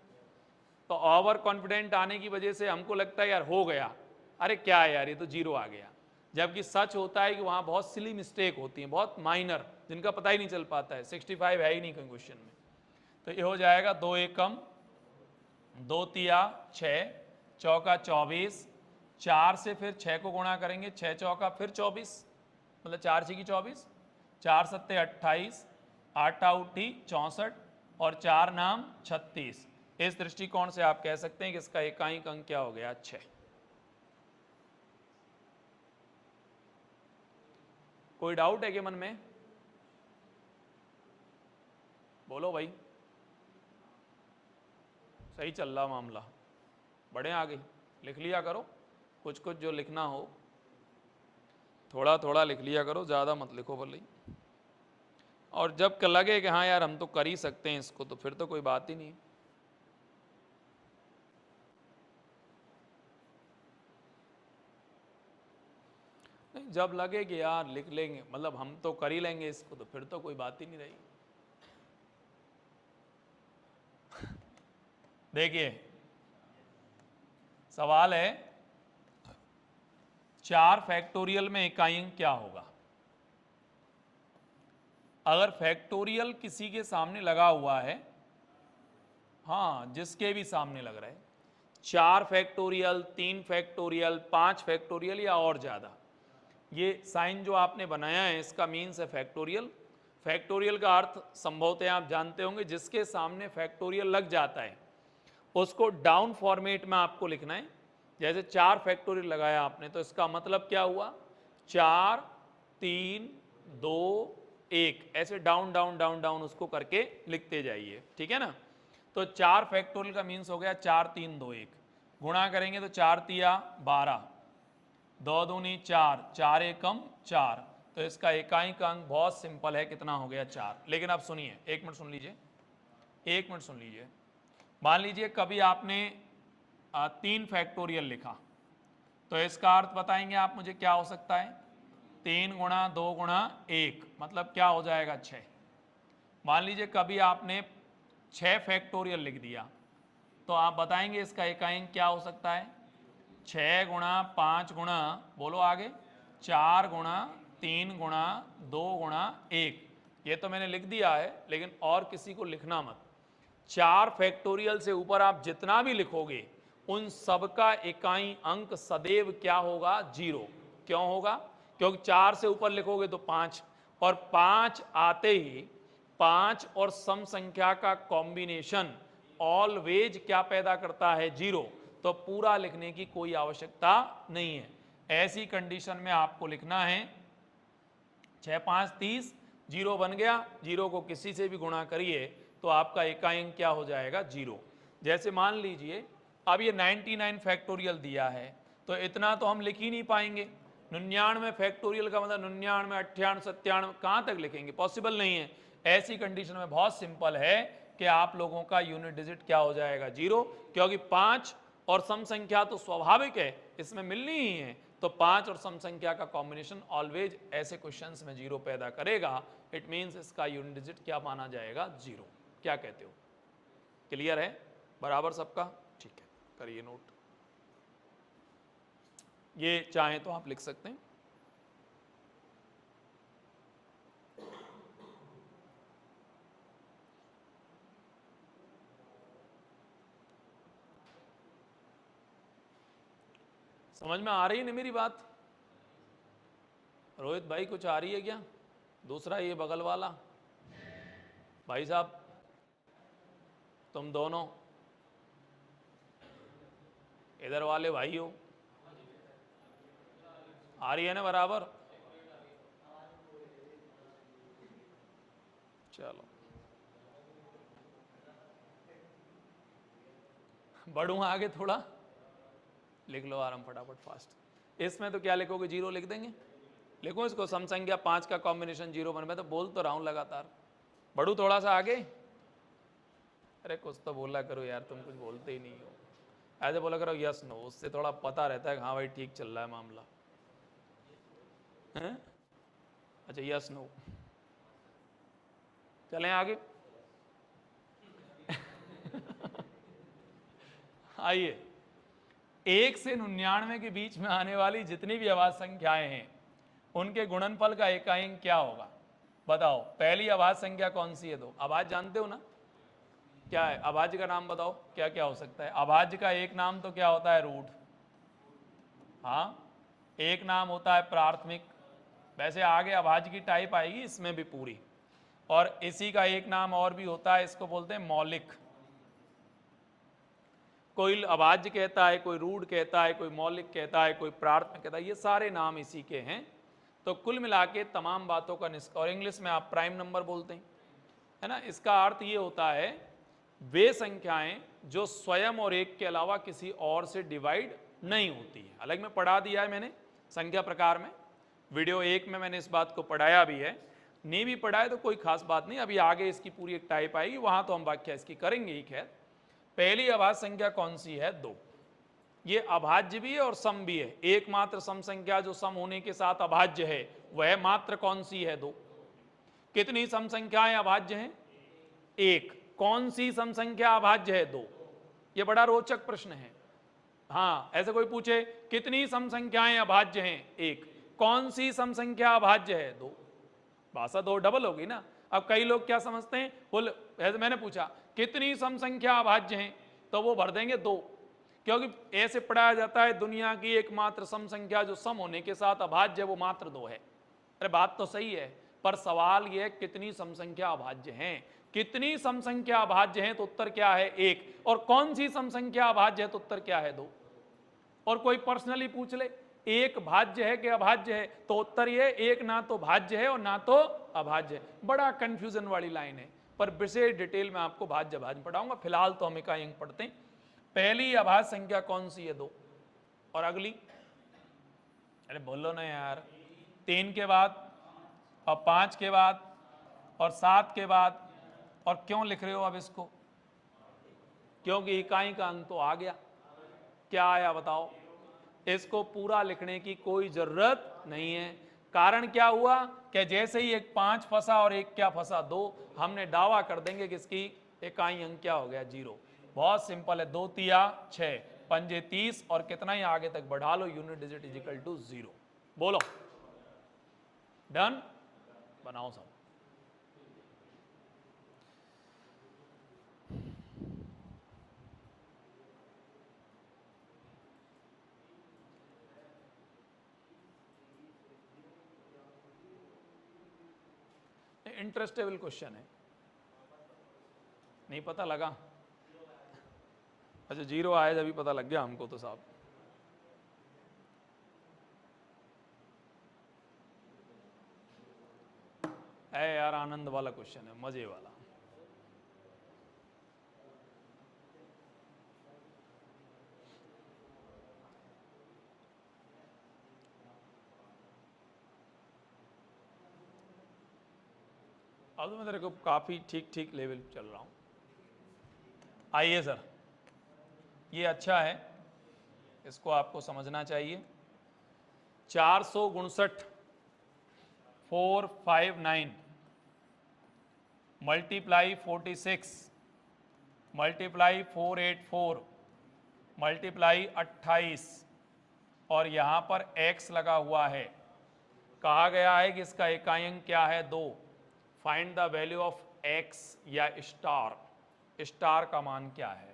तो ओवर कॉन्फिडेंट आने की वजह से हमको लगता है यार हो गया, अरे क्या है यार ये तो 0 आ गया, जबकि सच होता है कि वहाँ बहुत सिली मिस्टेक होती हैं, बहुत माइनर, जिनका पता ही नहीं चल पाता है। 65 है ही नहीं कोई क्वेश्चन में। तो ये हो जाएगा 2 एकम 2 तिया 6, चौका 24, 4 से फिर 6 को गुणा करेंगे, 6 चौका फिर 24, मतलब 4 6 की 24, 4 सत्ते 28, 8 आउटी 64 और 4 नाम 36। इस दृष्टिकोण से आप कह सकते हैं कि इसका इकाई अंक क्या हो गया? 6। कोई डाउट है कि मन में? बोलो भाई, सही चल रहा मामला, बढ़े आगे, लिख लिया करो कुछ कुछ जो लिखना हो, थोड़ा थोड़ा लिख लिया करो, ज़्यादा मत लिखो भले ही। और जब लगे कि हाँ यार हम तो कर ही सकते हैं इसको, तो फिर तो कोई बात ही नहीं। नहीं, जब लगे कि यार लिख लेंगे, मतलब हम तो कर ही लेंगे इसको, तो फिर तो कोई बात ही नहीं रही। देखिए सवाल है 4 फैक्टोरियल में इकाई अंक क्या होगा? अगर फैक्टोरियल किसी के सामने लगा हुआ है, हाँ जिसके भी सामने लग रहा है, 4 फैक्टोरियल, 3 फैक्टोरियल, 5 फैक्टोरियल या और ज़्यादा, ये साइन जो आपने बनाया है इसका मीन्स है फैक्टोरियल। फैक्टोरियल का अर्थ संभवतः आप जानते होंगे, जिसके सामने फैक्टोरियल लग जाता है उसको डाउन फॉर्मेट में आपको लिखना है। जैसे 4 फैक्टोरियल लगाया आपने, तो इसका मतलब क्या हुआ? 4 3 2 1, ऐसे डाउन डाउन डाउन डाउन उसको करके लिखते जाइए, ठीक है ना। तो 4 फैक्टोरियल का मीन्स हो गया 4 3 2 1, गुणा करेंगे तो 4 तिया 12, 2 दूनी 4, 4 एकम 4, तो इसका इकाई का अंक बहुत सिंपल है, कितना हो गया? 4। लेकिन अब सुनिए, 1 मिनट सुन लीजिए, 1 मिनट सुन लीजिए। मान लीजिए कभी आपने 3 फैक्टोरियल लिखा, तो इसका अर्थ बताएंगे आप मुझे क्या हो सकता है? 3 गुणा 2 गुणा 1, मतलब क्या हो जाएगा? 6। मान लीजिए कभी आपने 6 फैक्टोरियल लिख दिया, तो आप बताएंगे इसका इकाई अंक क्या हो सकता है? 6 गुणा 5 गुणा, बोलो आगे, 4 गुणा 3 गुणा 2 गुणा 1। ये तो मैंने लिख दिया है, लेकिन और किसी को लिखना मत। 4 फैक्टोरियल से ऊपर आप जितना भी लिखोगे उन सबका इकाई अंक सदैव क्या होगा? 0। क्यों होगा? क्योंकि 4 से ऊपर लिखोगे तो 5, और 5 आते ही 5 और सम संख्या का कॉम्बिनेशन ऑलवेज क्या पैदा करता है? 0। तो पूरा लिखने की कोई आवश्यकता नहीं है। ऐसी कंडीशन में आपको लिखना है 6 5 30, 0 बन गया, 0 को किसी से भी गुणा करिए तो आपका इकाई अंक क्या हो जाएगा 0। जैसे मान लीजिए अब ये 99 फैक्टोरियल दिया है तो इतना तो हम लिख ही नहीं पाएंगे। 99 फैक्टोरियल का मतलब 99 98 97 कहाँ तक लिखेंगे, पॉसिबल नहीं है। ऐसी कंडीशन में बहुत सिंपल है कि आप लोगों का यूनिट डिजिट क्या हो जाएगा 0, क्योंकि 5 और सम संख्या तो स्वाभाविक है, इसमें मिलनी ही है। तो 5 और सम संख्या का कॉम्बिनेशन ऑलवेज ऐसे क्वेश्चंस में 0 पैदा करेगा। इट मीन्स इसका यूनिट डिजिट क्या माना जाएगा 0। क्या कहते हो, क्लियर है बराबर सबका? ठीक है, करिए नोट। ये चाहें तो आप लिख सकते हैं। समझ में आ रही है ना मेरी बात? रोहित भाई कुछ आ रही है क्या? दूसरा ये बगल वाला भाई साहब, तुम दोनों इधर वाले भाई हो, आ रही है ना बराबर? चलो बढ़ूँ आगे थोड़ा, लिख लो आराम फटाफट फास्ट। इसमें तो क्या लिखोगे 0 लिख देंगे। लिखो इसको, सम संख्या 5 का कॉम्बिनेशन 0 बन। मैं तो बोल तो रहा हूँ लगातार। बढ़ू थोड़ा सा आगे। अरे कुछ तो बोला करो यार, तुम कुछ बोलते ही नहीं हो। ऐसे बोला करो यस नो, उससे थोड़ा पता रहता है कि हाँ भाई ठीक चल रहा है मामला है? अच्छा यस नो, चलें आगे। आइए, 1 से 99 के बीच में आने वाली जितनी भी अभाज्य संख्याएं हैं उनके गुणनफल का इकाई अंक क्या होगा? बताओ, पहली अभाज्य संख्या कौन सी है? दो अभाज्य जानते हो ना, क्या है अभाज्य का नाम? बताओ क्या क्या हो सकता है अभाज्य का? एक नाम तो क्या होता है रूट, हाँ, एक नाम होता है प्राथमिक। वैसे आगे अभाज्य की टाइप आएगी इसमें भी पूरी। और इसी का एक नाम और भी होता है, इसको बोलते हैं मौलिक। कोई अभाज्य कहता है, कोई रूट कहता है, कोई मौलिक कहता है, कोई प्राथमिक कहता है, ये सारे नाम इसी के हैं। तो कुल मिला के तमाम बातों का और इंग्लिश में आप प्राइम नंबर बोलते हैं, है ना। इसका अर्थ ये होता है वे संख्याएं जो स्वयं और एक के अलावा किसी और से डिवाइड नहीं होती है। अलग में पढ़ा दिया है मैंने संख्या प्रकार में, वीडियो 1 में मैंने इस बात को पढ़ाया भी है। नहीं भी पढ़ा है तो कोई खास बात नहीं, अभी आगे इसकी पूरी एक टाइप आएगी, वहां तो हम व्याख्या इसकी करेंगे ही। खैर, पहली अभाज्य संख्या कौन सी है? 2। ये अभाज्य भी है और सम भी है। एकमात्र सम संख्या जो सम होने के साथ अभाज्य है वह मात्र कौन सी है? 2। कितनी सम संख्याएं अभाज्य हैं? 1। कौन सी सम संख्या अभाज्य है? 2। ये बड़ा रोचक प्रश्न है। हाँ, ऐसे कोई पूछे कितनी सम संख्याएं अभाज्य हैं? 1। कौन सी सम संख्या अभाज्य है? 2। भाषा 2 डबल होगी ना। अब कई लोग क्या समझते हैं, बोल ऐसे मैंने पूछा कितनी सम संख्या अभाज्य हैं, तो वो भर देंगे 2, क्योंकि ऐसे पढ़ाया जाता है दुनिया की एकमात्र सम संख्या जो सम होने के साथ अभाज्य है वो मात्र 2 है। अरे बात तो सही है, पर सवाल ये कितनी सम संख्या अभाज्य हैं। कितनी सम संख्या अभाज्य हैं तो उत्तर क्या है? 1। और कौन सी सम संख्या अभाज्य है तो उत्तर क्या है? 2। और कोई पर्सनली पूछ ले एक भाज्य है कि अभाज्य है, तो उत्तर ये एक ना तो भाज्य है और ना तो अभाज्य है। बड़ा कंफ्यूजन वाली लाइन है, पर विशेष डिटेल में आपको भाज्य अभाज्य पढ़ाऊंगा। फिलहाल तो हम इकाई अंक पढ़ते हैं। पहली अभाज्य संख्या कौन सी है? 2। और अगली? अरे बोलो ना यार, 3 के बाद और 5 के बाद और 7 के बाद। और क्यों लिख रहे हो अब इसको? क्योंकि इकाई का अंक तो आ गया। क्या आया बताओ? इसको पूरा लिखने की कोई जरूरत नहीं है। कारण क्या हुआ कि जैसे ही एक 5 फंसा और एक क्या फंसा? 2, हमने दावा कर देंगे कि इसकी इकाई अंक क्या हो गया? 0। बहुत सिंपल है, 2 तिया 6, पंजे 30 और कितना ही आगे तक बढ़ा लो, unit digit is equal to 0। बोलो डन, बनाओ सब। इंटरेस्टेबल क्वेश्चन है, नहीं पता लगा? अच्छा 0 आया जब भी पता लग गया हमको तो साहब। है यार आनंद वाला क्वेश्चन है, मजे वाला। अब तो मैं तेरे को काफी ठीक ठीक लेवल चल रहा हूं। आइए सर, ये अच्छा है, इसको आपको समझना चाहिए। 459 459 मल्टीप्लाई 46 मल्टीप्लाई 484 मल्टीप्लाई 28 और यहाँ पर x लगा हुआ है। कहा गया है कि इसका इकाई अंक क्या है 2। Find the value of x या स्टार का मान क्या है।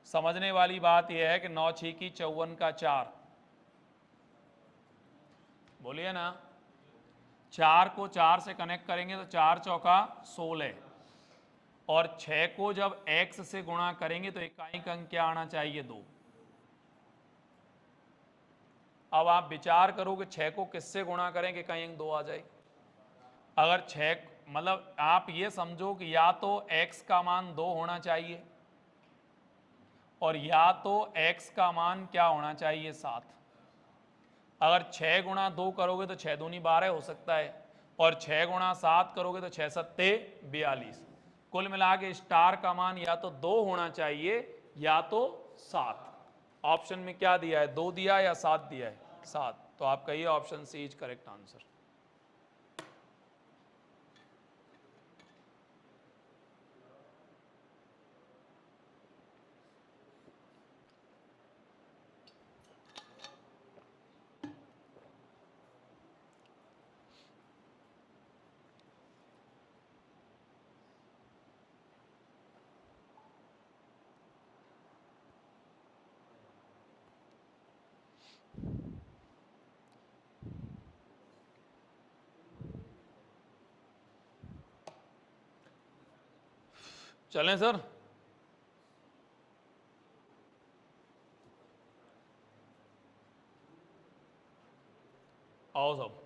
समझने वाली बात यह है कि 9 6 की 54 का 4, बोलिए ना, 4 को 4 से कनेक्ट करेंगे तो 4 चौका 16 और 6 को जब x से गुणा करेंगे तो इकाई का अंक क्या आना चाहिए 2। अब आप विचार करो कि 6 को किससे गुणा करें कि इकाई अंक 2 आ जाए। अगर 6 मतलब आप ये समझो कि या तो x का मान 2 होना चाहिए और या तो x का मान क्या होना चाहिए 7। अगर 6 गुणा 2 करोगे तो 6 दूनी 12 हो सकता है और 6 गुणा 7 करोगे तो 6 सत्ते 42। कुल मिला के स्टार का मान या तो 2 होना चाहिए या तो 7। ऑप्शन में क्या दिया है, 2 दिया या 7 दिया है, 7। तो आपका ये option C is correct answer. चलें सर, आओ सब।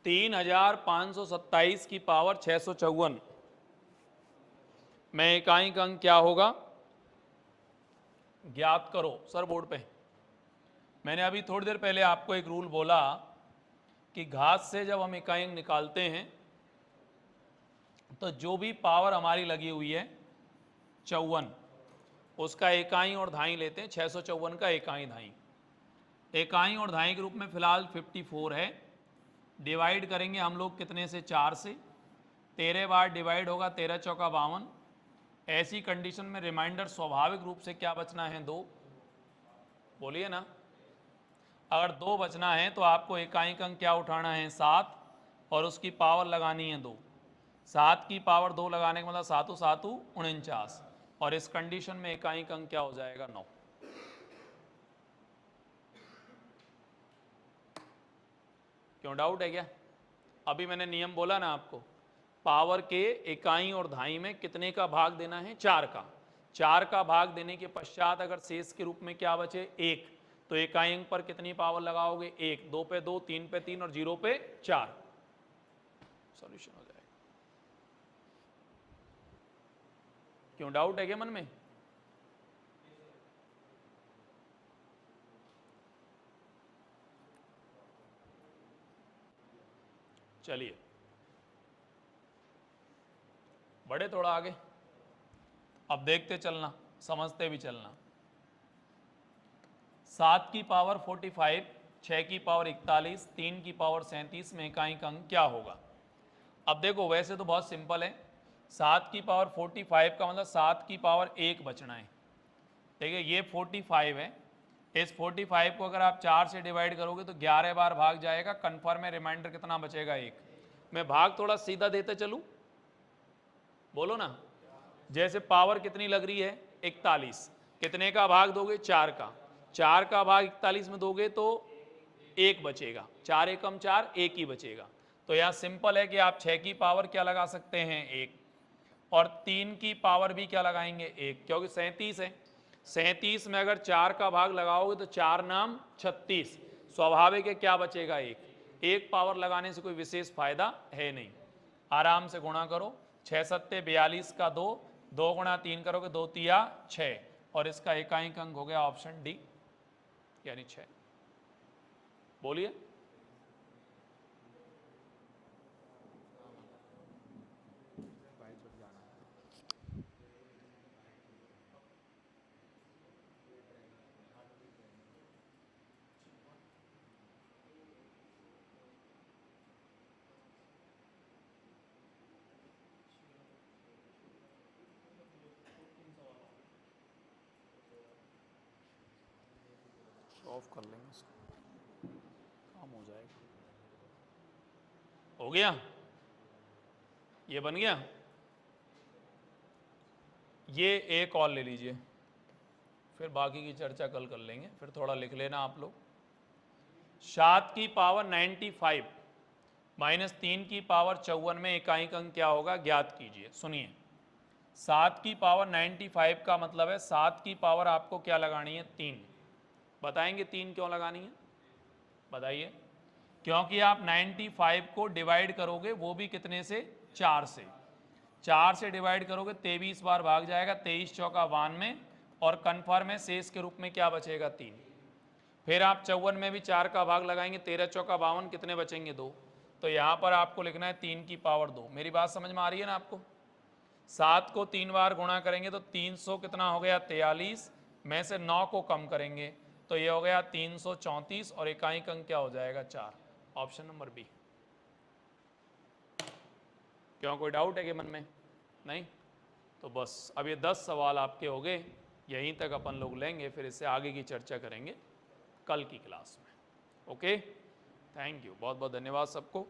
3527 की पावर 654 में इकाई का अंक क्या होगा, ज्ञात करो। सर बोर्ड पे मैंने अभी थोड़ी देर पहले आपको एक रूल बोला कि घात से जब हम इकाई अंक निकालते हैं तो जो भी पावर हमारी लगी हुई है 54, उसका इकाई और धाई लेते हैं। 654 का इकाई धाई, इकाई और धाई के रूप में फिलहाल 54 है। डिवाइड करेंगे हम लोग कितने से, 4 से। 13 बार डिवाइड होगा, 13 चौका 52। ऐसी कंडीशन में रिमाइंडर स्वाभाविक रूप से क्या बचना है, 2। बोलिए ना, अगर 2 बचना है तो आपको इकाई का अंक क्या उठाना है, 7 और उसकी पावर लगानी है 2। 7 की पावर 2 लगाने का मतलब 7 7 49 और इस कंडीशन में इकाई का अंक क्या हो जाएगा, 9। क्यों डाउट है क्या? अभी मैंने नियम बोला ना आपको, पावर के इकाई और धाई में कितने का भाग देना है, 4 का। 4 का भाग देने के पश्चात अगर शेष के रूप में क्या बचे, 1, तो इकाई अंक पर कितनी पावर लगाओगे, 1। 2 पे 2, 3 पे 3 और 0 पे 4। सॉल्यूशन हो जाएगा। क्यों डाउट है क्या मन में? चलिए बढ़े थोड़ा आगे, अब देखते चलना, समझते भी चलना। 7 की पावर 45, 6 की पावर 41, 3 की पावर 37 में इकाई का अंक क्या होगा। अब देखो वैसे तो बहुत सिंपल है। 7 की पावर 45 का मतलब 7 की पावर 1 बचना है। देखिए ये 45 है, इस 45 को अगर आप 4 से डिवाइड करोगे तो 11 बार भाग जाएगा। कन्फर्म है, रिमाइंडर कितना बचेगा, 1। मैं भाग थोड़ा सीधा देते चलूं, बोलो ना। जैसे पावर कितनी लग रही है, 41, कितने का भाग दोगे, 4 का। 4 का भाग 41 में दोगे तो 1 बचेगा। 4 एकम 4, 1 ही बचेगा। तो यहाँ सिंपल है कि आप 6 की पावर क्या लगा सकते हैं 1, और 3 की पावर भी क्या लगाएंगे 1, क्योंकि 37 है। 37 में अगर 4 का भाग लगाओगे तो 4 नाम 36, स्वाभाविक है क्या बचेगा 1। 1 पावर लगाने से कोई विशेष फायदा है नहीं। आराम से गुणा करो, 6 सत्ते 42 का 2, 2 गुणा 3 करोगे 2 तिया 6, और इसका एकांक अंक हो गया ऑप्शन डी यानी 6। बोलिए। ऑफ कर लेंगे इसको, काम हो जाएगा। हो गया, ये बन गया। ये एक और ले लीजिए, फिर बाकी की चर्चा कल कर लेंगे। फिर थोड़ा लिख लेना आप लोग। 7 की पावर 95 माइनस 3 की पावर 54 में एकांक अंक क्या होगा ज्ञात कीजिए। सुनिए, 7 की पावर 95 का मतलब है 7 की पावर आपको क्या लगानी है 3। बताएंगे 3 क्यों लगानी है, बताइए। क्योंकि आप 95 को डिवाइड करोगे वो भी कितने से 4 से, 4 से डिवाइड करोगे 23 बार भाग जाएगा, 23 चौका 92, और कन्फर्म है शेष के रूप में क्या बचेगा 3। फिर आप 54 में भी 4 का भाग लगाएंगे, 13 चौका 52, कितने बचेंगे 2। तो यहाँ पर आपको लिखना है 3 की पावर 2। मेरी बात समझ में आ रही है ना आपको। 7 को 3 बार गुणा करेंगे तो 300 कितना हो गया 43, में से 9 को कम करेंगे तो ये हो गया 334, और एकांक अंक क्या हो जाएगा 4। Option number B. क्यों, कोई डाउट है कि मन में? नहीं? तो बस अब ये 10 सवाल आपके हो गए, यहीं तक अपन लोग लेंगे, फिर इससे आगे की चर्चा करेंगे कल की क्लास में। ओके, थैंक यू, बहुत बहुत धन्यवाद सबको।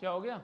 क्या हो गया?